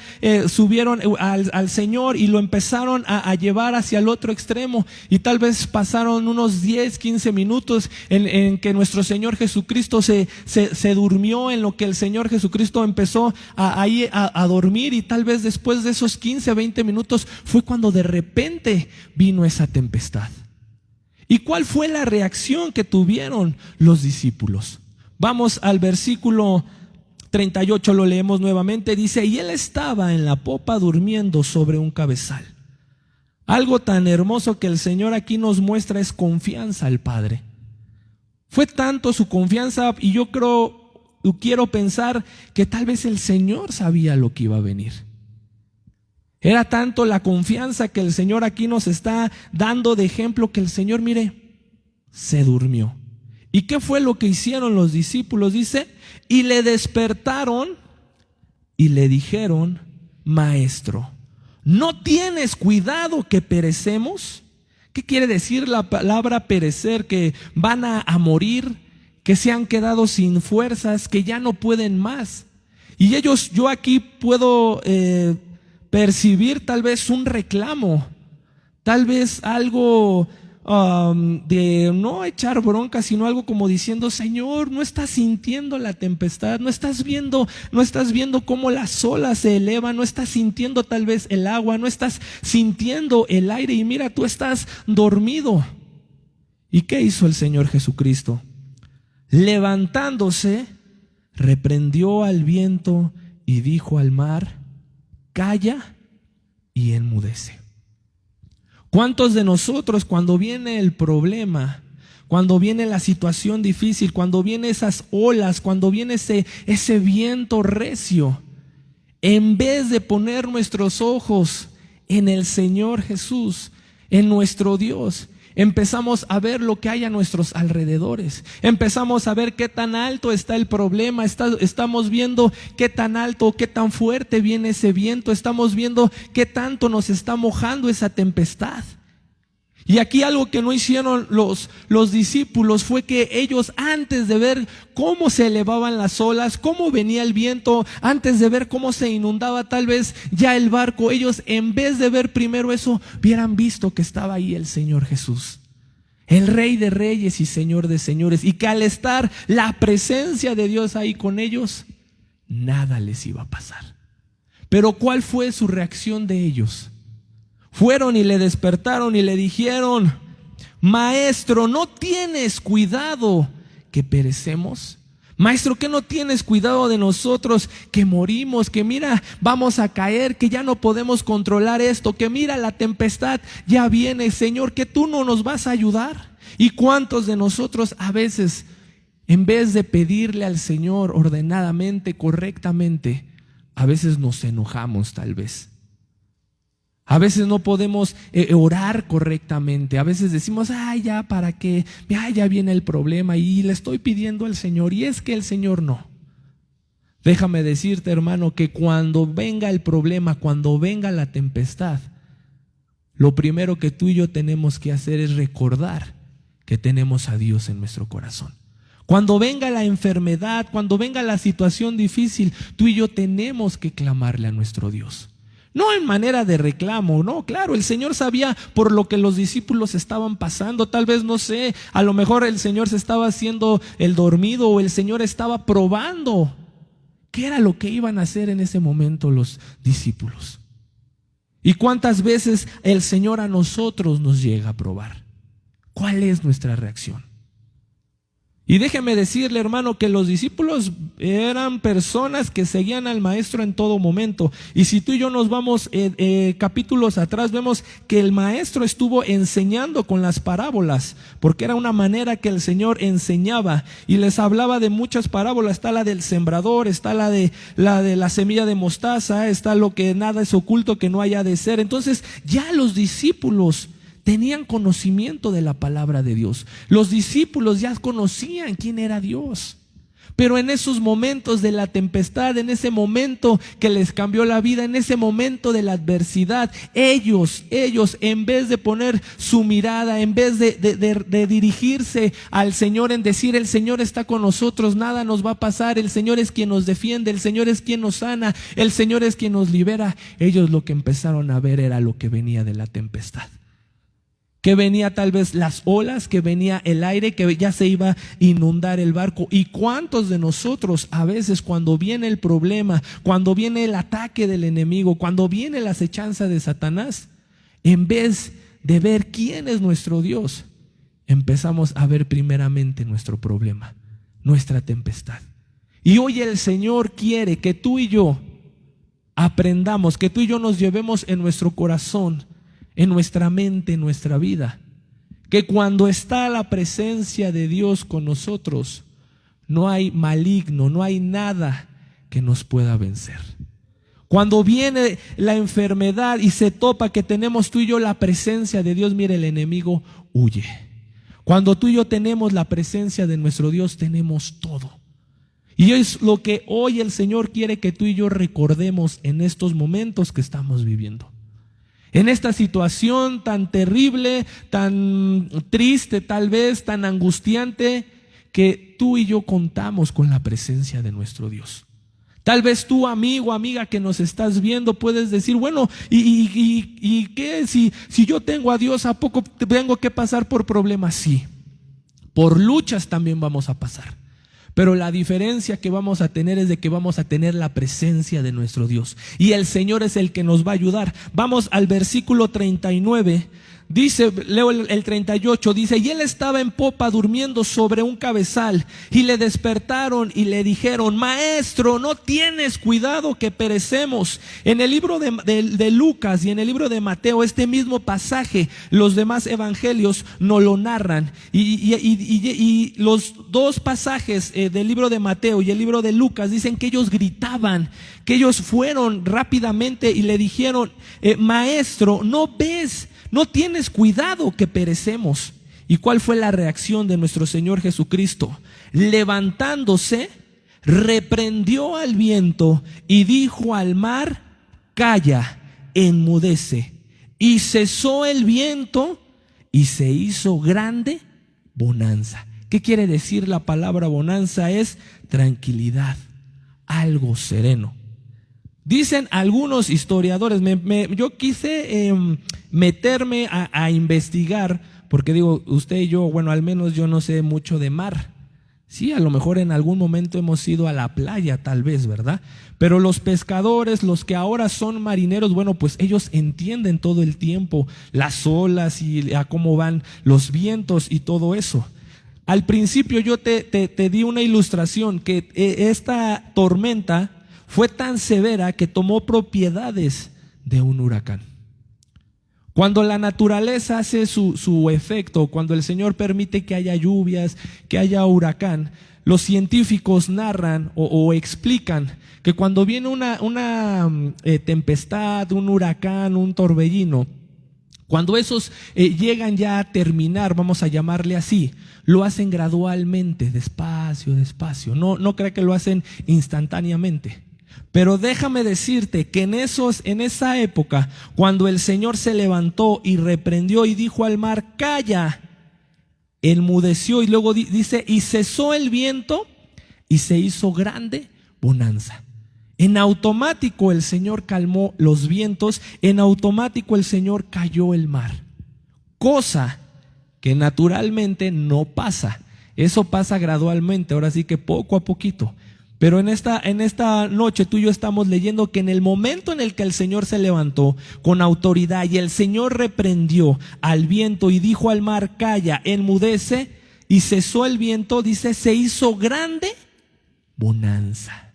subieron al Señor y lo empezaron a llevar hacia el otro extremo, y tal vez pasaron unos 10, 15 minutos en que nuestro Señor Jesucristo se durmió, en lo que el Señor Jesucristo empezó a dormir, y tal vez después de esos 15, 20 minutos fue cuando de repente vino esa tempestad. ¿Y cuál fue la reacción que tuvieron los discípulos? Vamos al versículo 38, lo leemos nuevamente. Dice: y él estaba en la popa durmiendo sobre un cabezal. Algo tan hermoso que el Señor aquí nos muestra es confianza al Padre. Fue tanto su confianza, y yo quiero pensar que tal vez el Señor sabía lo que iba a venir. Era tanto la confianza que el Señor aquí nos está dando de ejemplo, que el Señor, mire, se durmió. ¿Y qué fue lo que hicieron los discípulos? Dice: y le despertaron y le dijeron: Maestro, ¿no tienes cuidado que perecemos? ¿Qué quiere decir la palabra perecer? Que van a morir, que se han quedado sin fuerzas, que ya no pueden más. Y ellos, yo aquí puedo percibir tal vez un reclamo, tal vez algo de no echar bronca, sino algo como diciendo: Señor, no estás sintiendo la tempestad, no estás viendo cómo las olas se elevan, no estás sintiendo tal vez el agua, no estás sintiendo el aire, y mira, tú estás dormido. ¿Y qué hizo el Señor Jesucristo? Levantándose, reprendió al viento y dijo al mar: calla y enmudece. ¿Cuántos de nosotros, cuando viene el problema, cuando viene la situación difícil, cuando vienen esas olas, cuando viene ese viento recio, en vez de poner nuestros ojos en el Señor Jesús, en nuestro Dios, empezamos a ver lo que hay a nuestros alrededores, empezamos a ver qué tan alto está el problema, estamos viendo qué tan alto, qué tan fuerte viene ese viento, estamos viendo qué tanto nos está mojando esa tempestad? Y aquí algo que no hicieron los discípulos fue que ellos, antes de ver cómo se elevaban las olas, cómo venía el viento, antes de ver cómo se inundaba tal vez ya el barco, ellos, en vez de ver primero eso, hubieran visto que estaba ahí el Señor Jesús, el Rey de Reyes y Señor de Señores, y que al estar la presencia de Dios ahí con ellos, nada les iba a pasar. Pero ¿cuál fue su reacción de ellos? Fueron y le despertaron y le dijeron: Maestro, ¿no tienes cuidado que perecemos? Maestro, ¿qué no tienes cuidado de nosotros que morimos? Que mira, vamos a caer, que ya no podemos controlar esto, que mira, la tempestad ya viene, Señor, que tú no nos vas a ayudar. ¿Y cuántos de nosotros a veces, en vez de pedirle al Señor ordenadamente, correctamente, a veces nos enojamos tal vez? A veces no podemos orar correctamente. A veces decimos: ay, ya, ¿para qué? Ya viene el problema y le estoy pidiendo al Señor, y es que el Señor no. Déjame decirte, hermano, que cuando venga el problema, cuando venga la tempestad, lo primero que tú y yo tenemos que hacer es recordar que tenemos a Dios en nuestro corazón. Cuando venga la enfermedad, cuando venga la situación difícil, tú y yo tenemos que clamarle a nuestro Dios. No en manera de reclamo, no, claro, el Señor sabía por lo que los discípulos estaban pasando. Tal vez, no sé, a lo mejor el Señor se estaba haciendo el dormido, o el Señor estaba probando qué era lo que iban a hacer en ese momento los discípulos. ¿Y cuántas veces el Señor a nosotros nos llega a probar? ¿Cuál es nuestra reacción? Y déjeme decirle, hermano, que los discípulos eran personas que seguían al Maestro en todo momento. Y si tú y yo nos vamos capítulos atrás, vemos que el Maestro estuvo enseñando con las parábolas, porque era una manera que el Señor enseñaba, y les hablaba de muchas parábolas. Está la del sembrador, está la de la semilla de mostaza, está lo que nada es oculto que no haya de ser. Entonces ya los discípulos tenían conocimiento de la palabra de Dios. Los discípulos ya conocían quién era Dios. Pero en esos momentos de la tempestad, en ese momento que les cambió la vida, en ese momento de la adversidad, ellos en vez de poner su mirada, en vez de dirigirse al Señor en decir: el Señor está con nosotros, nada nos va a pasar, el Señor es quien nos defiende, el Señor es quien nos sana, el Señor es quien nos libera, ellos lo que empezaron a ver era lo que venía de la tempestad. Que venía tal vez las olas, que venía el aire, que ya se iba a inundar el barco. ¿Y cuántos de nosotros a veces, cuando viene el problema, cuando viene el ataque del enemigo, cuando viene la acechanza de Satanás, en vez de ver quién es nuestro Dios, empezamos a ver primeramente nuestro problema, nuestra tempestad? Y hoy el Señor quiere que tú y yo aprendamos, que tú y yo nos llevemos en nuestro corazón, en nuestra mente, en nuestra vida, que cuando está la presencia de Dios con nosotros, no hay maligno, no hay nada que nos pueda vencer. Cuando viene la enfermedad y se topa que tenemos tú y yo la presencia de Dios, mire, el enemigo huye. Cuando tú y yo tenemos la presencia de nuestro Dios, tenemos todo. Y es lo que hoy el Señor quiere que tú y yo recordemos en estos momentos que estamos viviendo. En esta situación tan terrible, tan triste tal vez, tan angustiante, que tú y yo contamos con la presencia de nuestro Dios. Tal vez tú, amigo, amiga que nos estás viendo, puedes decir: bueno, ¿y qué? Si yo tengo a Dios, ¿a poco tengo que pasar por problemas? Sí, por luchas también vamos a pasar. Pero la diferencia que vamos a tener es de que vamos a tener la presencia de nuestro Dios. Y el Señor es el que nos va a ayudar. Vamos al versículo 39. Dice, leo el 38, dice: y él estaba en popa durmiendo sobre un cabezal, y le despertaron y le dijeron: maestro, ¿no tienes cuidado que perecemos? En el libro de Lucas y en el libro de Mateo, este mismo pasaje, los demás evangelios no lo narran. Y los dos pasajes del libro de Mateo y el libro de Lucas dicen que ellos gritaban, que ellos fueron rápidamente y le dijeron: maestro, ¿no ves? ¿No tienes cuidado que perecemos? ¿Y cuál fue la reacción de nuestro Señor Jesucristo? Levantándose, reprendió al viento y dijo al mar: calla, enmudece. Y cesó el viento y se hizo grande bonanza. ¿Qué quiere decir la palabra bonanza? Es tranquilidad, algo sereno. Dicen algunos historiadores, yo quise meterme a investigar, porque digo, usted y yo, bueno, al menos yo no sé mucho de mar. Sí, a lo mejor en algún momento hemos ido a la playa, tal vez, ¿verdad? Pero los pescadores, los que ahora son marineros, bueno, pues ellos entienden todo el tiempo las olas y a cómo van los vientos y todo eso. Al principio yo te di una ilustración que esta tormenta fue tan severa que tomó propiedades de un huracán. Cuando la naturaleza hace su efecto, cuando el Señor permite que haya lluvias, que haya huracán, los científicos narran o explican que cuando viene una tempestad, un huracán, un torbellino, cuando esos llegan ya a terminar, vamos a llamarle así, lo hacen gradualmente, despacio, despacio. No crea que lo hacen instantáneamente. Pero déjame decirte que en esa época, cuando el Señor se levantó y reprendió y dijo al mar: calla, enmudeció, y luego dice: y cesó el viento y se hizo grande bonanza. En automático el Señor calmó los vientos, en automático el Señor calló el mar. Cosa que naturalmente no pasa. Eso pasa gradualmente, ahora sí que poco a poquito. Pero en esta noche tú y yo estamos leyendo que en el momento en el que el Señor se levantó con autoridad y el Señor reprendió al viento y dijo al mar: calla, enmudece, y cesó el viento, dice, se hizo grande bonanza.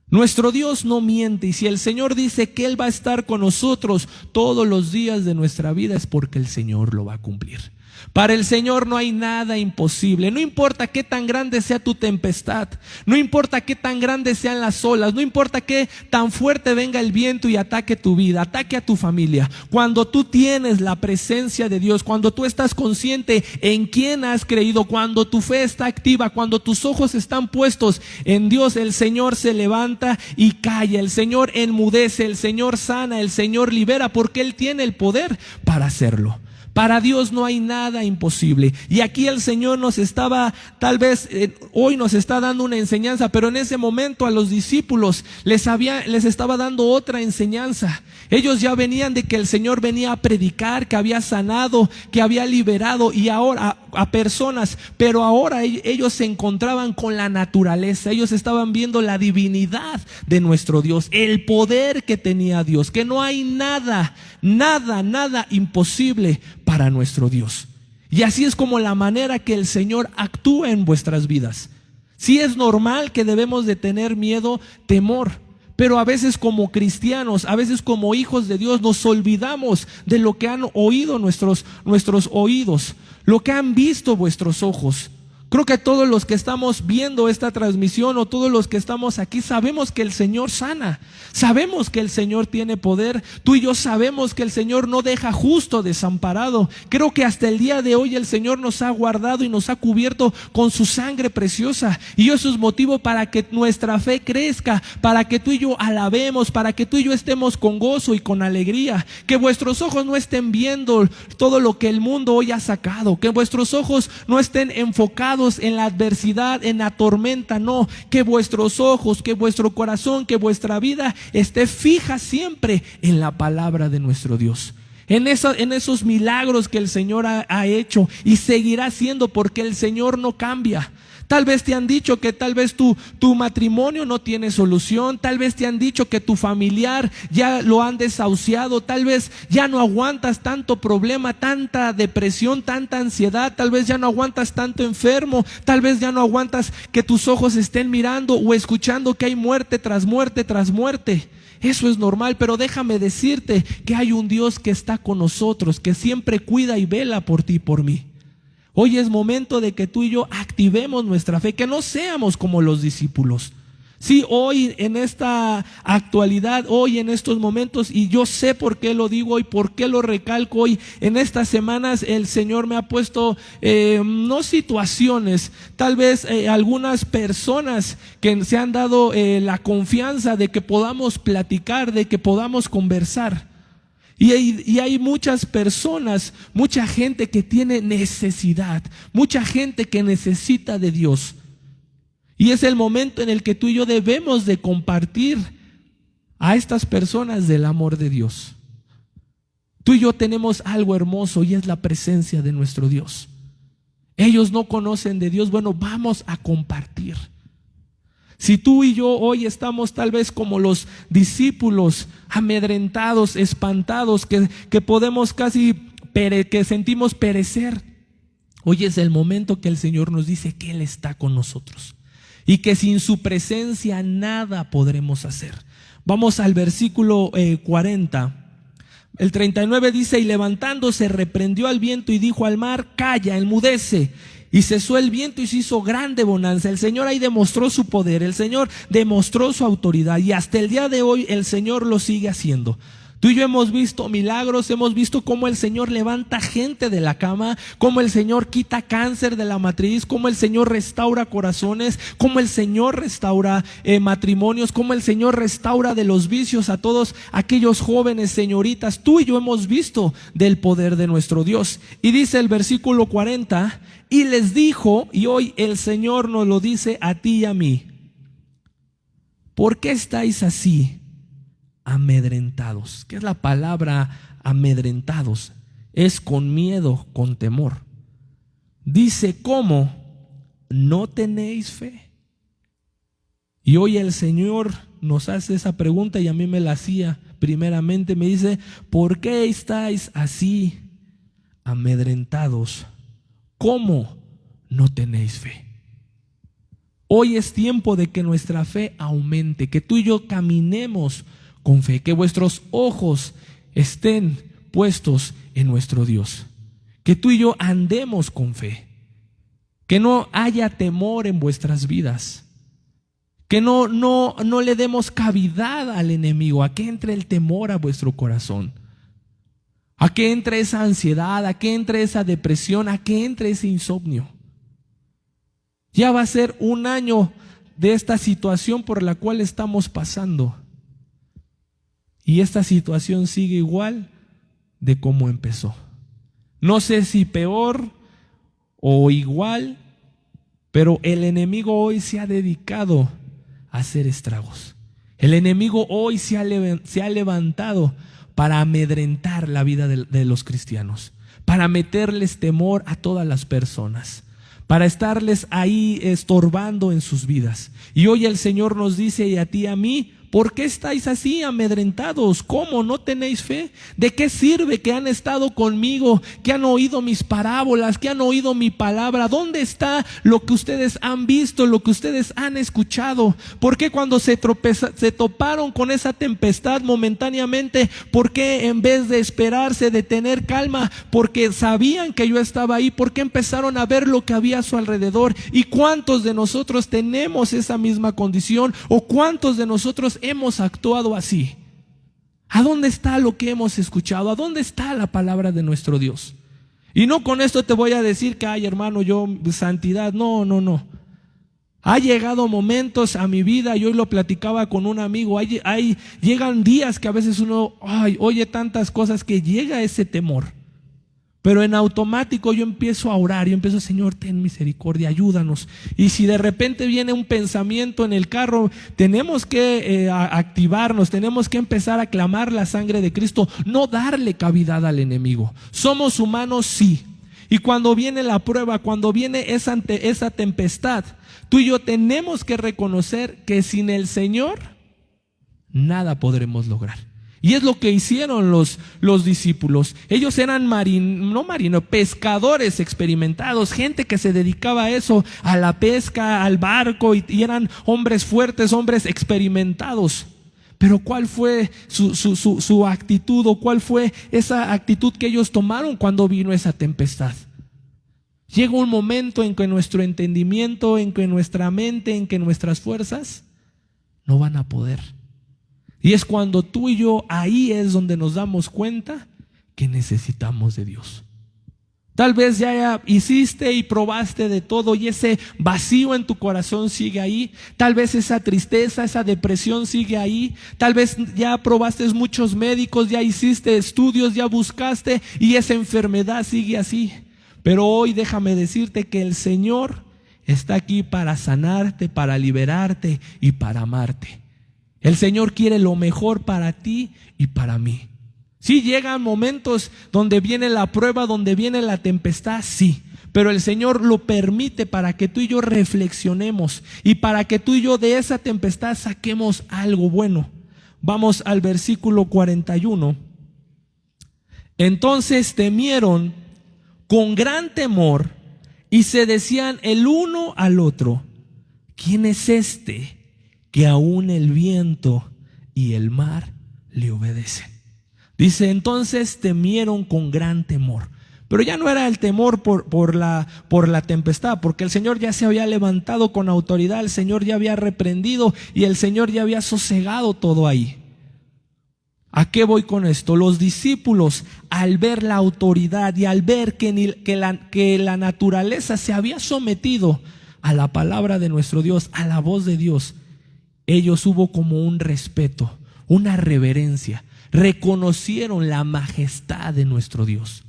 Nuestro Dios no miente, y si el Señor dice que Él va a estar con nosotros todos los días de nuestra vida, es porque el Señor lo va a cumplir. Para el Señor no hay nada imposible. No importa qué tan grande sea tu tempestad, no importa qué tan grandes sean las olas, no importa qué tan fuerte venga el viento y ataque tu vida, ataque a tu familia. Cuando tú tienes la presencia de Dios, cuando tú estás consciente en quién has creído, cuando tu fe está activa, cuando tus ojos están puestos en Dios, el Señor se levanta y calla, el Señor enmudece, el Señor sana, el Señor libera, porque Él tiene el poder para hacerlo. Para Dios no hay nada imposible. Y aquí el Señor nos estaba, tal vez hoy nos está dando una enseñanza, pero en ese momento a los discípulos les estaba dando otra enseñanza. Ellos ya venían de que el Señor venía a predicar, que había sanado, que había liberado y ahora a personas, pero ahora ellos se encontraban con la naturaleza. Ellos estaban viendo la divinidad de nuestro Dios, el poder que tenía Dios, que no hay nada imposible para nuestro Dios. Y así es como la manera que el Señor actúa en vuestras vidas. Sí es normal que debemos de tener miedo, temor, pero a veces como cristianos, a veces como hijos de Dios nos olvidamos de lo que han oído nuestros oídos, lo que han visto vuestros ojos. Creo que todos los que estamos viendo esta transmisión o todos los que estamos aquí sabemos que el Señor sana, sabemos que el Señor tiene poder. Tú y yo sabemos que el Señor no deja justo desamparado. Creo que hasta el día de hoy el Señor nos ha guardado y nos ha cubierto con su sangre preciosa, y eso es motivo para que nuestra fe crezca, para que tú y yo alabemos, para que tú y yo estemos con gozo y con alegría. Que vuestros ojos no estén viendo todo lo que el mundo hoy ha sacado, que vuestros ojos no estén enfocados en la adversidad, en la tormenta, no, que vuestros ojos, que vuestro corazón, que vuestra vida esté fija siempre en la palabra de nuestro Dios, en esos milagros que el Señor ha hecho y seguirá haciendo, porque el Señor no cambia. Tal vez te han dicho que tal vez tu matrimonio no tiene solución, tal vez te han dicho que tu familiar ya lo han desahuciado, tal vez ya no aguantas tanto problema, tanta depresión, tanta ansiedad, tal vez ya no aguantas tanto enfermo, tal vez ya no aguantas que tus ojos estén mirando o escuchando que hay muerte tras muerte tras muerte. Eso es normal, pero déjame decirte que hay un Dios que está con nosotros, que siempre cuida y vela por ti y por mí. Hoy es momento de que tú y yo activemos nuestra fe, que no seamos como los discípulos. Sí, hoy en esta actualidad, hoy en estos momentos, y yo sé por qué lo digo y por qué lo recalco hoy, en estas semanas el Señor me ha puesto, no situaciones, tal vez algunas personas que se han dado la confianza de que podamos platicar, de que podamos conversar. Y hay muchas personas, mucha gente que tiene necesidad, mucha gente que necesita de Dios. Y es el momento en el que tú y yo debemos de compartir a estas personas del amor de Dios. Tú y yo tenemos algo hermoso y es la presencia de nuestro Dios. Ellos no conocen de Dios, bueno, vamos a compartir. Si tú y yo hoy estamos tal vez como los discípulos, amedrentados, espantados, que podemos que sentimos perecer, hoy es el momento que el Señor nos dice que Él está con nosotros y que sin su presencia nada podremos hacer. Vamos al versículo 40. El 39 dice: y levantándose reprendió al viento y dijo al mar: calla, enmudece. Y cesó el viento y se hizo grande bonanza. El Señor ahí demostró su poder, el Señor demostró su autoridad, y hasta el día de hoy el Señor lo sigue haciendo. Tú y yo hemos visto milagros, hemos visto cómo el Señor levanta gente de la cama, cómo el Señor quita cáncer de la matriz, cómo el Señor restaura corazones, cómo el Señor restaura matrimonios, cómo el Señor restaura de los vicios a todos aquellos jóvenes, señoritas. Tú y yo hemos visto del poder de nuestro Dios. Y dice el versículo 40, y les dijo, y hoy el Señor nos lo dice a ti y a mí: ¿por qué estáis así amedrentados? ¿Qué es la palabra amedrentados? Es con miedo, con temor. Dice, ¿cómo? ¿No tenéis fe? Y hoy el Señor nos hace esa pregunta, y a mí me la hacía primeramente. Me dice: ¿por qué estáis así amedrentados? ¿Cómo no tenéis fe? Hoy es tiempo de que nuestra fe aumente, que tú y yo caminemos con fe, que vuestros ojos estén puestos en nuestro Dios, que tú y yo andemos con fe, que no haya temor en vuestras vidas, que no le demos cavidad al enemigo, a que entre el temor a vuestro corazón, a que entre esa ansiedad, a que entre esa depresión, a que entre ese insomnio. Ya va a ser un año de esta situación por la cual estamos pasando, y esta situación sigue igual de cómo empezó. No sé si peor o igual, pero el enemigo hoy se ha dedicado a hacer estragos. El enemigo hoy se ha levantado para amedrentar la vida de los cristianos, para meterles temor a todas las personas, para estarles ahí estorbando en sus vidas. Y hoy el Señor nos dice, y a ti y a mí, ¿por qué estáis así amedrentados? ¿Cómo? ¿No tenéis fe? ¿De qué sirve que han estado conmigo, que han oído mis parábolas, que han oído mi palabra? ¿Dónde está lo que ustedes han visto, lo que ustedes han escuchado? ¿Por qué cuando se toparon con esa tempestad momentáneamente, por qué en vez de esperarse, de tener calma, porque sabían que yo estaba ahí, por qué empezaron a ver lo que había a su alrededor? ¿Y cuántos de nosotros tenemos esa misma condición? ¿O cuántos de nosotros hemos actuado así? ¿A dónde está lo que hemos escuchado? ¿A dónde está la palabra de nuestro Dios? Y no con esto te voy a decir que, ay hermano, yo santidad. No. Ha llegado momentos a mi vida, y hoy lo platicaba con un amigo, llegan días que a veces uno oye tantas cosas que llega ese temor. Pero en automático yo empiezo a orar, yo empiezo, Señor, ten misericordia, ayúdanos. Y si de repente viene un pensamiento en el carro, tenemos que activarnos, tenemos que empezar a clamar la sangre de Cristo, no darle cavidad al enemigo. Somos humanos, sí. Y cuando viene la prueba, cuando viene esa tempestad, tú y yo tenemos que reconocer que sin el Señor nada podremos lograr. Y es lo que hicieron los discípulos. Ellos eran pescadores experimentados, gente que se dedicaba a eso, a la pesca, al barco, y eran hombres fuertes, hombres experimentados. Pero ¿cuál fue su actitud, o cuál fue esa actitud que ellos tomaron cuando vino esa tempestad? Llega un momento en que nuestro entendimiento, en que nuestra mente, en que nuestras fuerzas no van a poder. Y es cuando tú y yo, ahí es donde nos damos cuenta que necesitamos de Dios. Tal vez ya hiciste y probaste de todo, y ese vacío en tu corazón sigue ahí. Tal vez esa tristeza, esa depresión sigue ahí. Tal vez ya probaste muchos médicos, ya hiciste estudios, ya buscaste, y esa enfermedad sigue así. Pero hoy déjame decirte que el Señor está aquí para sanarte, para liberarte y para amarte. El Señor quiere lo mejor para ti y para mí. Sí, llegan momentos donde viene la prueba, donde viene la tempestad, sí. Pero el Señor lo permite para que tú y yo reflexionemos, y para que tú y yo de esa tempestad saquemos algo bueno. Vamos al versículo 41. Entonces temieron con gran temor y se decían el uno al otro, ¿quién es este que aún el viento y el mar le obedecen? Dice, entonces temieron con gran temor. Pero ya no era el temor por la tempestad, porque el Señor ya se había levantado con autoridad, el Señor ya había reprendido y el Señor ya había sosegado todo ahí. ¿A qué voy con esto? Los discípulos, al ver la autoridad y al ver que la naturaleza se había sometido a la palabra de nuestro Dios, a la voz de Dios, ellos hubo como un respeto, una reverencia, reconocieron la majestad de nuestro Dios.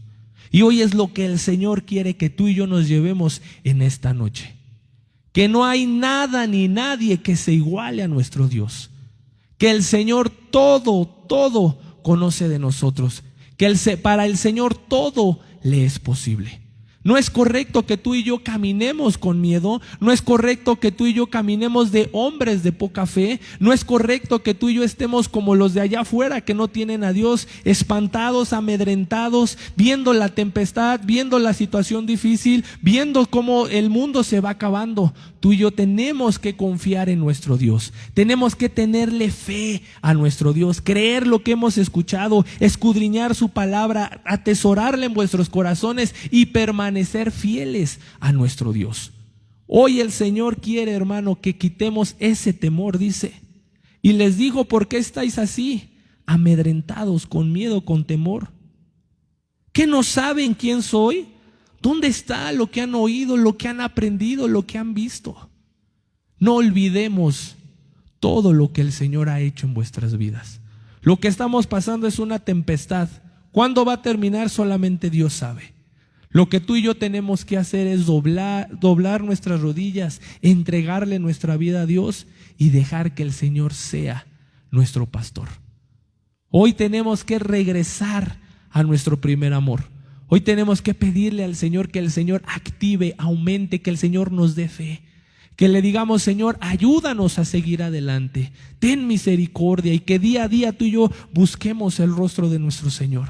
Y hoy es lo que el Señor quiere que tú y yo nos llevemos en esta noche. Que no hay nada ni nadie que se iguale a nuestro Dios. Que el Señor todo conoce de nosotros. Que para el Señor todo le es posible. No es correcto que tú y yo caminemos con miedo. No es correcto que tú y yo caminemos de hombres de poca fe. No es correcto que tú y yo estemos como los de allá afuera que no tienen a Dios, espantados, amedrentados, viendo la tempestad, viendo la situación difícil, viendo cómo el mundo se va acabando. Tú y yo tenemos que confiar en nuestro Dios. Tenemos que tenerle fe a nuestro Dios, creer lo que hemos escuchado, escudriñar su palabra, atesorarla en vuestros corazones y permanecer fieles a nuestro Dios. Hoy el Señor quiere, hermano, que quitemos ese temor, dice. Y les digo, ¿por qué estáis así, amedrentados, con miedo, con temor? ¿Qué no saben quién soy? ¿Dónde está lo que han oído, lo que han aprendido, lo que han visto? No olvidemos todo lo que el Señor ha hecho en vuestras vidas. Lo que estamos pasando es una tempestad. ¿Cuándo va a terminar? Solamente Dios sabe. Lo que tú y yo tenemos que hacer es doblar nuestras rodillas, entregarle nuestra vida a Dios y dejar que el Señor sea nuestro pastor. Hoy tenemos que regresar a nuestro primer amor. Hoy tenemos que pedirle al Señor que el Señor active, aumente, que el Señor nos dé fe. Que le digamos, Señor, ayúdanos a seguir adelante. Ten misericordia y que día a día tú y yo busquemos el rostro de nuestro Señor.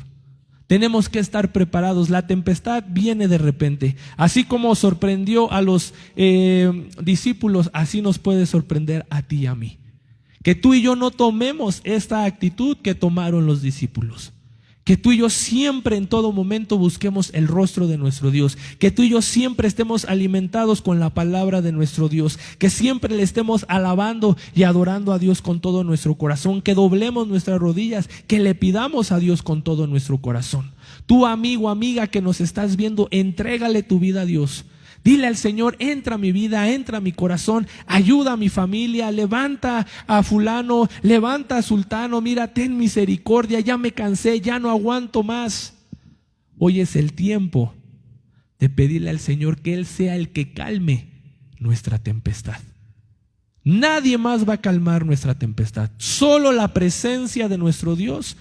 Tenemos que estar preparados. La tempestad viene de repente. Así como sorprendió a los discípulos, así nos puede sorprender a ti y a mí. Que tú y yo no tomemos esta actitud que tomaron los discípulos. Que tú y yo siempre en todo momento busquemos el rostro de nuestro Dios. Que tú y yo siempre estemos alimentados con la palabra de nuestro Dios. Que siempre le estemos alabando y adorando a Dios con todo nuestro corazón. Que doblemos nuestras rodillas. Que le pidamos a Dios con todo nuestro corazón. Tú, amigo, amiga que nos estás viendo, entrégale tu vida a Dios. Dile al Señor, entra a mi vida, entra a mi corazón, ayuda a mi familia, levanta a fulano, levanta a sultano, mira, ten misericordia, ya me cansé, ya no aguanto más. Hoy es el tiempo de pedirle al Señor que Él sea el que calme nuestra tempestad. Nadie más va a calmar nuestra tempestad, solo la presencia de nuestro Dios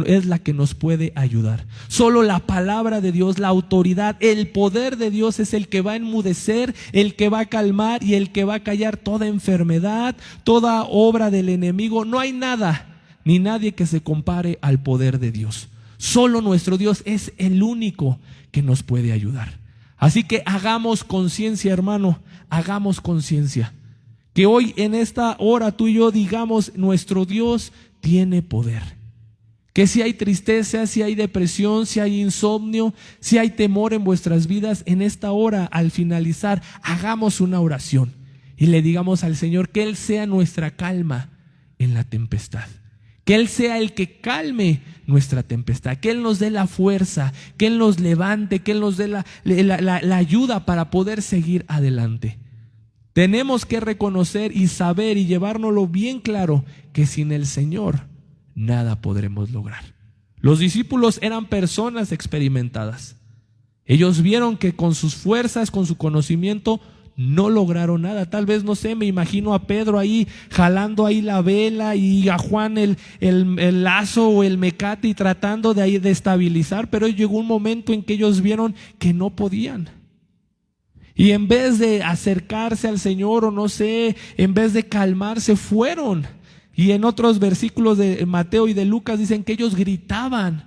es la que nos puede ayudar. Solo la palabra de Dios, la autoridad, el poder de Dios es el que va a enmudecer, el que va a calmar y el que va a callar toda enfermedad, toda obra del enemigo. No hay nada ni nadie que se compare al poder de Dios. Solo nuestro Dios es el único que nos puede ayudar. Así que hagamos conciencia, hermano, hagamos conciencia. Que hoy en esta hora tú y yo digamos, nuestro Dios tiene poder. Que si hay tristeza, si hay depresión, si hay insomnio, si hay temor en vuestras vidas, en esta hora, al finalizar, hagamos una oración y le digamos al Señor que Él sea nuestra calma en la tempestad. Que Él sea el que calme nuestra tempestad, que Él nos dé la fuerza, que Él nos levante, que Él nos dé la ayuda para poder seguir adelante. Tenemos que reconocer y saber y llevárnoslo bien claro que sin el Señor nada podremos lograr. Los discípulos eran personas experimentadas. Ellos vieron que con sus fuerzas, con su conocimiento, no lograron nada. Tal vez, no sé, me imagino a Pedro ahí jalando ahí la vela y a Juan el lazo o el mecate y tratando de ahí de estabilizar, pero llegó un momento en que ellos vieron que no podían. Y en vez de acercarse al Señor o no sé, en vez de calmarse, fueron. Y en otros versículos de Mateo y de Lucas dicen que ellos gritaban: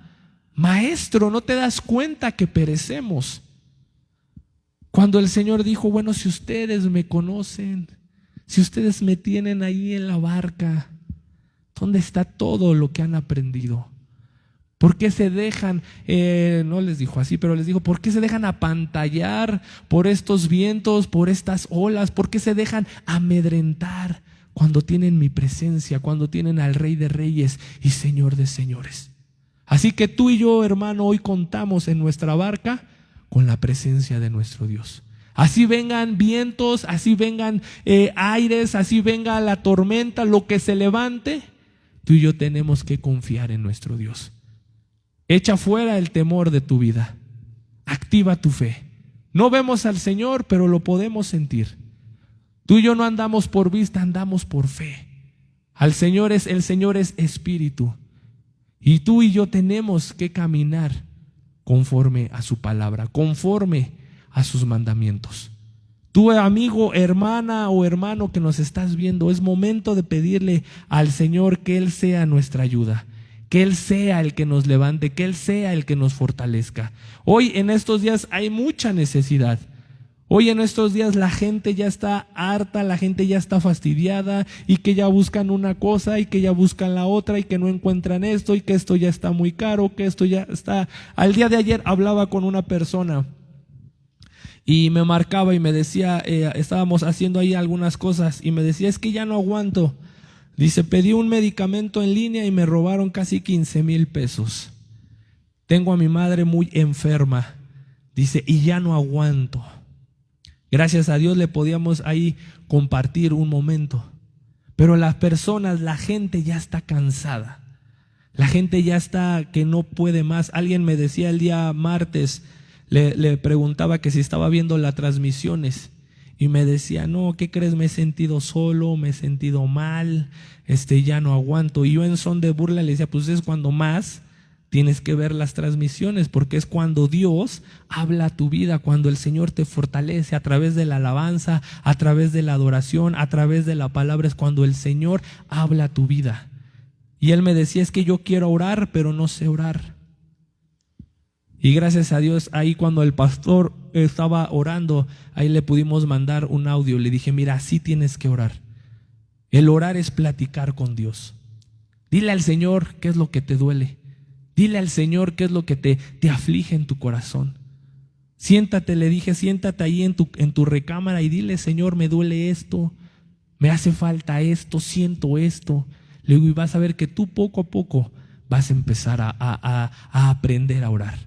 Maestro, ¿no te das cuenta que perecemos? Cuando el Señor dijo, bueno, si ustedes me conocen, si ustedes me tienen ahí en la barca, ¿dónde está todo lo que han aprendido? ¿Por qué se dejan, no les dijo así, pero les dijo, ¿por qué se dejan apantallar por estos vientos, por estas olas? ¿Por qué se dejan amedrentar cuando tienen mi presencia, cuando tienen al Rey de Reyes y Señor de Señores? Así que tú y yo, hermano, hoy contamos en nuestra barca con la presencia de nuestro Dios. Así vengan vientos, así vengan aires, así venga la tormenta, lo que se levante, tú y yo tenemos que confiar en nuestro Dios. Echa fuera el temor de tu vida, activa tu fe. No vemos al Señor, pero lo podemos sentir. Tú y yo no andamos por vista, andamos por fe. El Señor es espíritu. Y tú y yo tenemos que caminar conforme a su palabra, conforme a sus mandamientos. Tú, amigo, hermana o hermano que nos estás viendo, es momento de pedirle al Señor que Él sea nuestra ayuda, que Él sea el que nos levante, que Él sea el que nos fortalezca. Hoy en estos días hay mucha necesidad. Hoy en estos días la gente ya está harta, la gente ya está fastidiada y que ya buscan una cosa y que ya buscan la otra y que no encuentran esto y que esto ya está muy caro, que esto ya está. Al día de ayer hablaba con una persona y me marcaba y me decía, estábamos haciendo ahí algunas cosas y me decía, es que ya no aguanto. Dice, pedí un medicamento en línea y me robaron casi 15,000 pesos. Tengo a mi madre muy enferma. Dice, y ya no aguanto. Gracias a Dios le podíamos ahí compartir un momento. Pero las personas, la gente ya está cansada. La gente ya está que no puede más. Alguien me decía el día martes, le preguntaba que si estaba viendo las transmisiones. Y me decía, no, ¿qué crees? Me he sentido solo, me he sentido mal, ya no aguanto. Y yo en son de burla le decía, pues es cuando más tienes que ver las transmisiones, porque es cuando Dios habla a tu vida, cuando el Señor te fortalece a través de la alabanza, a través de la adoración, a través de la palabra, es cuando el Señor habla a tu vida. Y él me decía, es que yo quiero orar, pero no sé orar. Y gracias a Dios, ahí cuando el pastor estaba orando, ahí le pudimos mandar un audio. Le dije, mira, así tienes que orar. El orar es platicar con Dios. Dile al Señor qué es lo que te duele. Dile al Señor qué es lo que te aflige en tu corazón. Siéntate, le dije, siéntate ahí en tu recámara y dile, Señor, me duele esto, me hace falta esto, siento esto. Le digo, y vas a ver que tú poco a poco vas a empezar a aprender a orar.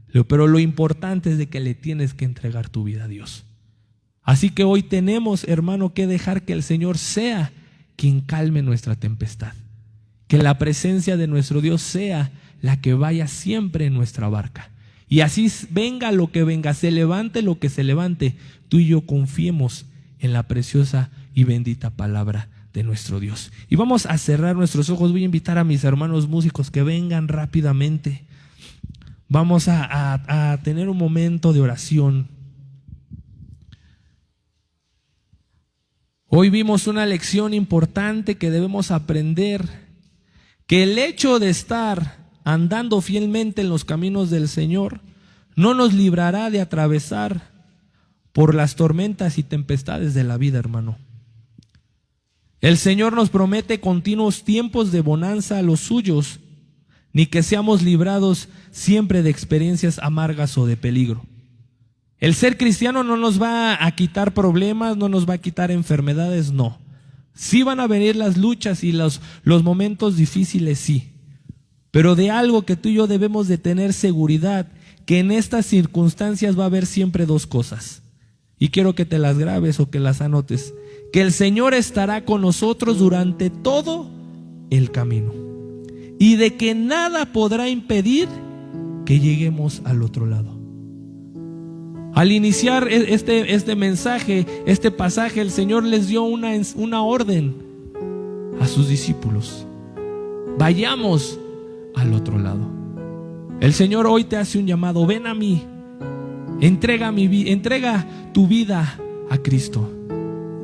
Le digo, pero lo importante es de que le tienes que entregar tu vida a Dios. Así que hoy tenemos, hermano, que dejar que el Señor sea quien calme nuestra tempestad. Que la presencia de nuestro Dios sea la que vaya siempre en nuestra barca. Y así venga lo que venga, se levante lo que se levante, tú y yo confiemos en la preciosa y bendita palabra de nuestro Dios. Y vamos a cerrar nuestros ojos. Voy a invitar a mis hermanos músicos que vengan rápidamente. Vamos a tener un momento de oración. Hoy vimos una lección importante que debemos aprender, que el hecho de estar andando fielmente en los caminos del Señor no nos librará de atravesar por las tormentas y tempestades de la vida, hermano. El Señor nos promete continuos tiempos de bonanza a los suyos, ni que seamos librados siempre de experiencias amargas o de peligro. El ser cristiano no nos va a quitar problemas, no nos va a quitar enfermedades, no. Sí van a venir las luchas y los momentos difíciles, sí. Pero de algo que tú y yo debemos de tener seguridad, que en estas circunstancias va a haber siempre dos cosas. Y quiero que te las grabes o que las anotes. Que el Señor estará con nosotros durante todo el camino. Y de que nada podrá impedir que lleguemos al otro lado. Al iniciar este mensaje, este pasaje, el Señor les dio una orden a sus discípulos. Vayamos al otro lado. El Señor hoy te hace un llamado. Ven a mí. Entrega tu vida a Cristo.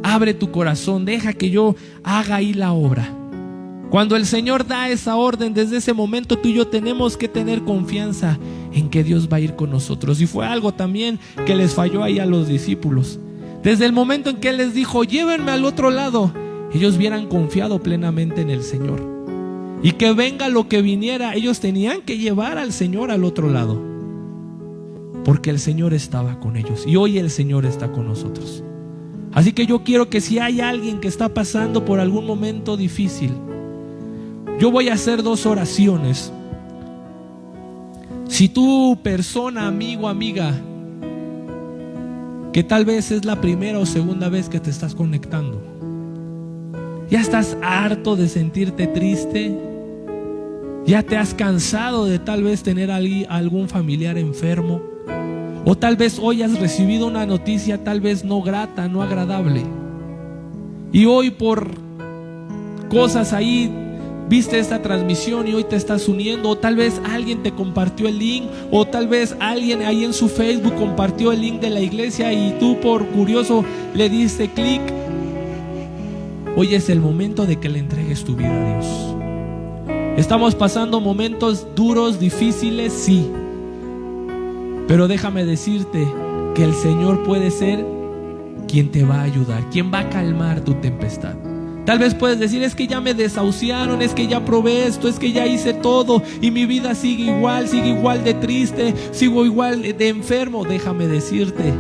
Abre tu corazón. Deja que yo haga ahí la obra. Cuando el Señor da esa orden, desde ese momento tú y yo tenemos que tener confianza en que Dios va a ir con nosotros. Y fue algo también que les falló ahí a los discípulos. Desde el momento en que Él les dijo, llévenme al otro lado, ellos hubieran confiado plenamente en el Señor. Y que venga lo que viniera, ellos tenían que llevar al Señor al otro lado. Porque el Señor estaba con ellos. Y hoy el Señor está con nosotros. Así que yo quiero que si hay alguien que está pasando por algún momento difícil, yo voy a hacer 2 oraciones. Si tú, persona, amigo, amiga, que tal vez es la primera o segunda vez que te estás conectando, ya estás harto de sentirte triste, ya te has cansado de tal vez tener algún familiar enfermo, o tal vez hoy has recibido una noticia tal vez no grata, no agradable, y hoy por cosas ahí viste esta transmisión y hoy te estás uniendo, o tal vez alguien te compartió el link, o tal vez alguien ahí en su Facebook compartió el link de la iglesia y tú por curioso le diste clic. Hoy es el momento de que le entregues tu vida a Dios. Estamos pasando momentos duros, difíciles, sí, pero déjame decirte que el Señor puede ser quien te va a ayudar, quien va a calmar tu tempestad. Tal vez puedes decir: es que ya me desahuciaron, es que ya probé esto, es que ya hice todo y mi vida sigue igual de triste, sigo igual de enfermo. Déjame decirte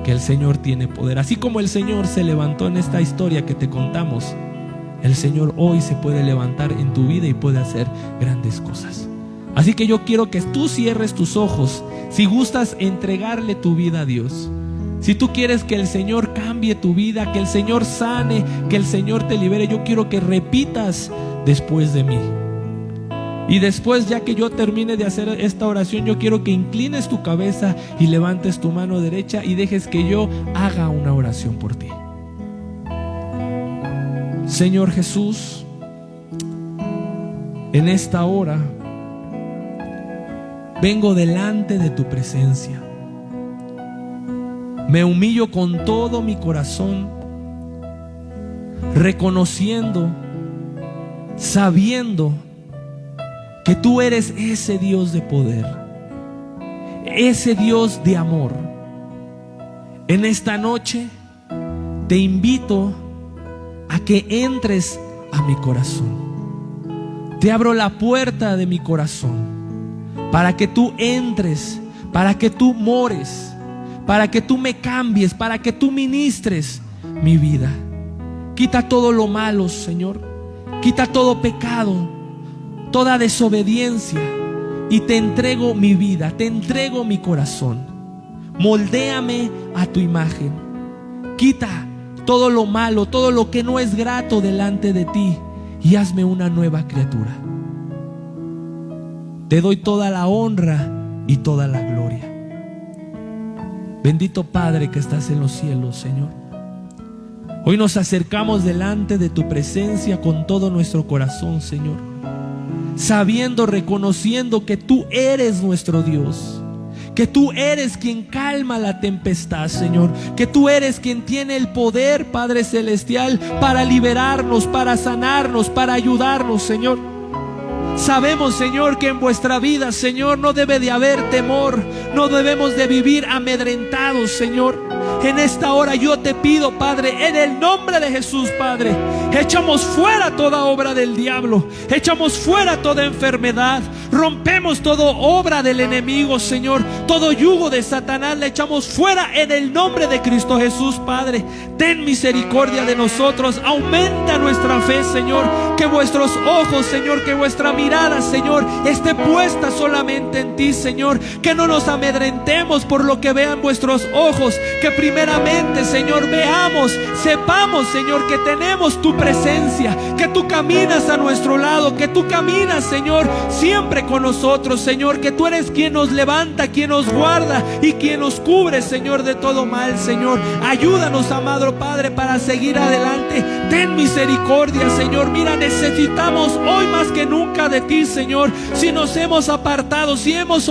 que el Señor tiene poder. Así como el Señor se levantó en esta historia que te contamos, el Señor hoy se puede levantar en tu vida y puede hacer grandes cosas. Así que yo quiero que tú cierres tus ojos si gustas entregarle tu vida a Dios. Si tú quieres que el Señor cambie tu vida, que el Señor sane, que el Señor te libere, yo quiero que repitas después de mí. Y después, ya que yo termine de hacer esta oración, yo quiero que inclines tu cabeza y levantes tu mano derecha y dejes que yo haga una oración por ti. Señor Jesús, en esta hora vengo delante de tu presencia. Me humillo con todo mi corazón, reconociendo, sabiendo que tú eres ese Dios de poder, ese Dios de amor. En esta noche te invito a que entres a mi corazón. Te abro la puerta de mi corazón para que tú entres, para que tú mores, para que tú me cambies, para que tú ministres mi vida. Quita todo lo malo, Señor. Quita todo pecado, toda desobediencia, y te entrego mi vida, te entrego mi corazón. Moldéame a tu imagen. Quita todo lo malo, todo lo que no es grato delante de ti, y hazme una nueva criatura. Te doy toda la honra y toda la gloria. Bendito Padre que estás en los cielos, Señor. Hoy nos acercamos delante de tu presencia con todo nuestro corazón, Señor, sabiendo, reconociendo que tú eres nuestro Dios, que tú eres quien calma la tempestad, Señor, que tú eres quien tiene el poder, Padre Celestial, para liberarnos, para sanarnos, para ayudarnos, Señor. Sabemos, Señor, que en vuestra vida, Señor, no debe de haber temor, no debemos de vivir amedrentados, Señor. En esta hora yo te pido, Padre, en el nombre de Jesús, Padre, echamos fuera toda obra del diablo, echamos fuera toda enfermedad, rompemos toda obra del enemigo, Señor, todo yugo de Satanás le echamos fuera en el nombre de Cristo Jesús, Padre. Ten misericordia de nosotros, aumenta nuestra fe, Señor, que vuestros ojos, Señor, que vuestra mirada, Señor, esté puesta solamente en ti, Señor, que no nos amedrentemos por lo que vean vuestros ojos, que primeramente, Señor, veamos, sepamos, Señor, que tenemos tu presencia, que tú caminas a nuestro lado, que tú caminas, Señor, siempre con nosotros, Señor, que tú eres quien nos levanta, quien nos guarda y quien nos cubre, Señor, de todo mal, Señor. Ayúdanos, amado Padre, para seguir adelante. Ten misericordia, Señor. Mira, necesitamos hoy más que nunca de ti, Señor. Si nos hemos apartado, si hemos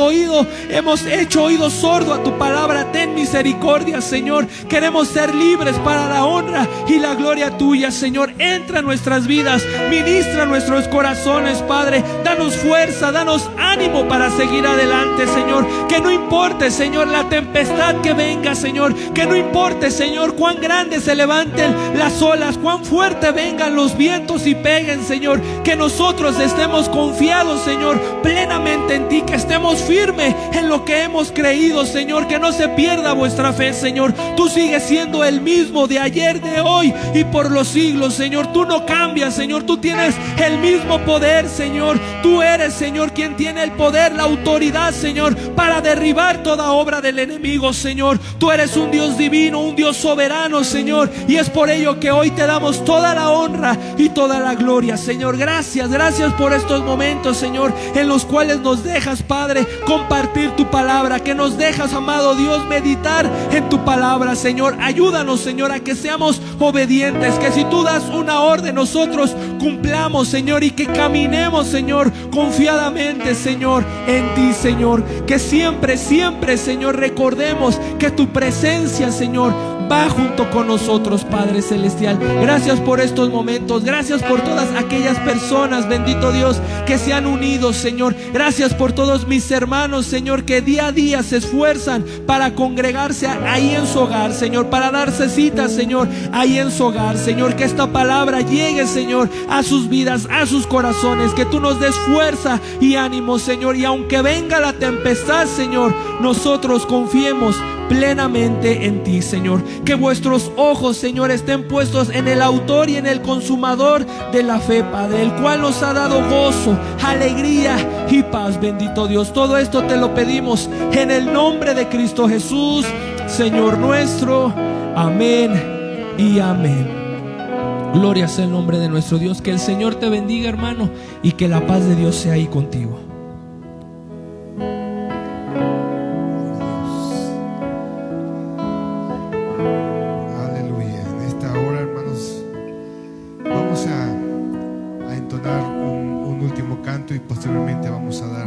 hecho oído sordo a tu palabra, ten misericordia, Señor. Queremos ser libres para la honra y la gloria tuya, Señor. Entra en nuestras vidas, ministra nuestros corazones, Padre. Danos fuerza, danos ánimo para seguir adelante, Señor. Que no importe, Señor, la tempestad que venga, Señor. Que no importe, Señor, cuán grandes se levanten las olas, cuán fuerte vengan los vientos y peguen, Señor. Que nosotros estemos confiados, Señor, plenamente en ti. Que estemos firmes en lo que hemos creído, Señor. Que no se pierda vuestra fe, Señor. Tú sigues siendo el mismo de ayer, de hoy y por los siglos, Señor. Tú no cambias, Señor. Tú tienes el mismo poder, Señor. Tú eres, Señor, quien tiene el poder, la autoridad, Señor, para derribar toda obra del enemigo, Señor. Tú eres un Dios divino, un Dios soberano, Señor, y es por ello que hoy te damos toda la honra y toda la gloria, Señor. Gracias por estos momentos, Señor, en los cuales nos dejas, Padre, compartir tu palabra, que nos dejas, amado Dios, meditar en tu palabra. palabra, Señor. Ayúdanos, Señor, a que seamos obedientes, que si tú das una orden, nosotros cumplamos, Señor, y que caminemos, Señor, confiadamente, Señor, en ti, Señor. Que siempre, siempre, Señor, recordemos que tu presencia, Señor, va junto con nosotros, Padre Celestial. Gracias por estos momentos. Gracias por todas aquellas personas, bendito Dios, que se han unido, Señor. Gracias por todos mis hermanos, Señor, que día a día se esfuerzan para congregarse ahí en su hogar, Señor, para darse citas, Señor, ahí en su hogar, Señor. Que esta palabra llegue, Señor, a sus vidas, a sus corazones. Que tú nos des fuerza y ánimo, Señor. Y aunque venga la tempestad, Señor, nosotros confiemos plenamente en ti, Señor. Que vuestros ojos, Señor, estén puestos en el autor y en el consumador de la fe, Padre, el cual nos ha dado gozo, alegría y paz, bendito Dios. Todo esto te lo pedimos en el nombre de Cristo Jesús, Señor nuestro. Amén y amén. Gloria sea el nombre de nuestro Dios. Que el Señor te bendiga, hermano, y que la paz de Dios sea ahí contigo. Y posteriormente vamos a dar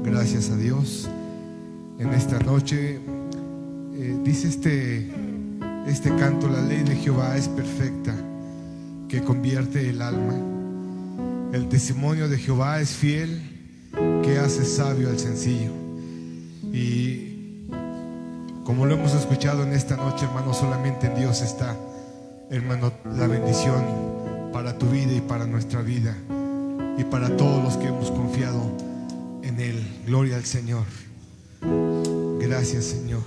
gracias a Dios en esta noche. Dice este canto: la ley de Jehová es perfecta, que convierte el alma. El testimonio de Jehová es fiel, que hace sabio al sencillo. Y como lo hemos escuchado en esta noche, hermano, solamente en Dios está, hermano, la bendición para tu vida y para nuestra vida, y para todos los que hemos confiado en Él. Gloria al Señor. Gracias, Señor.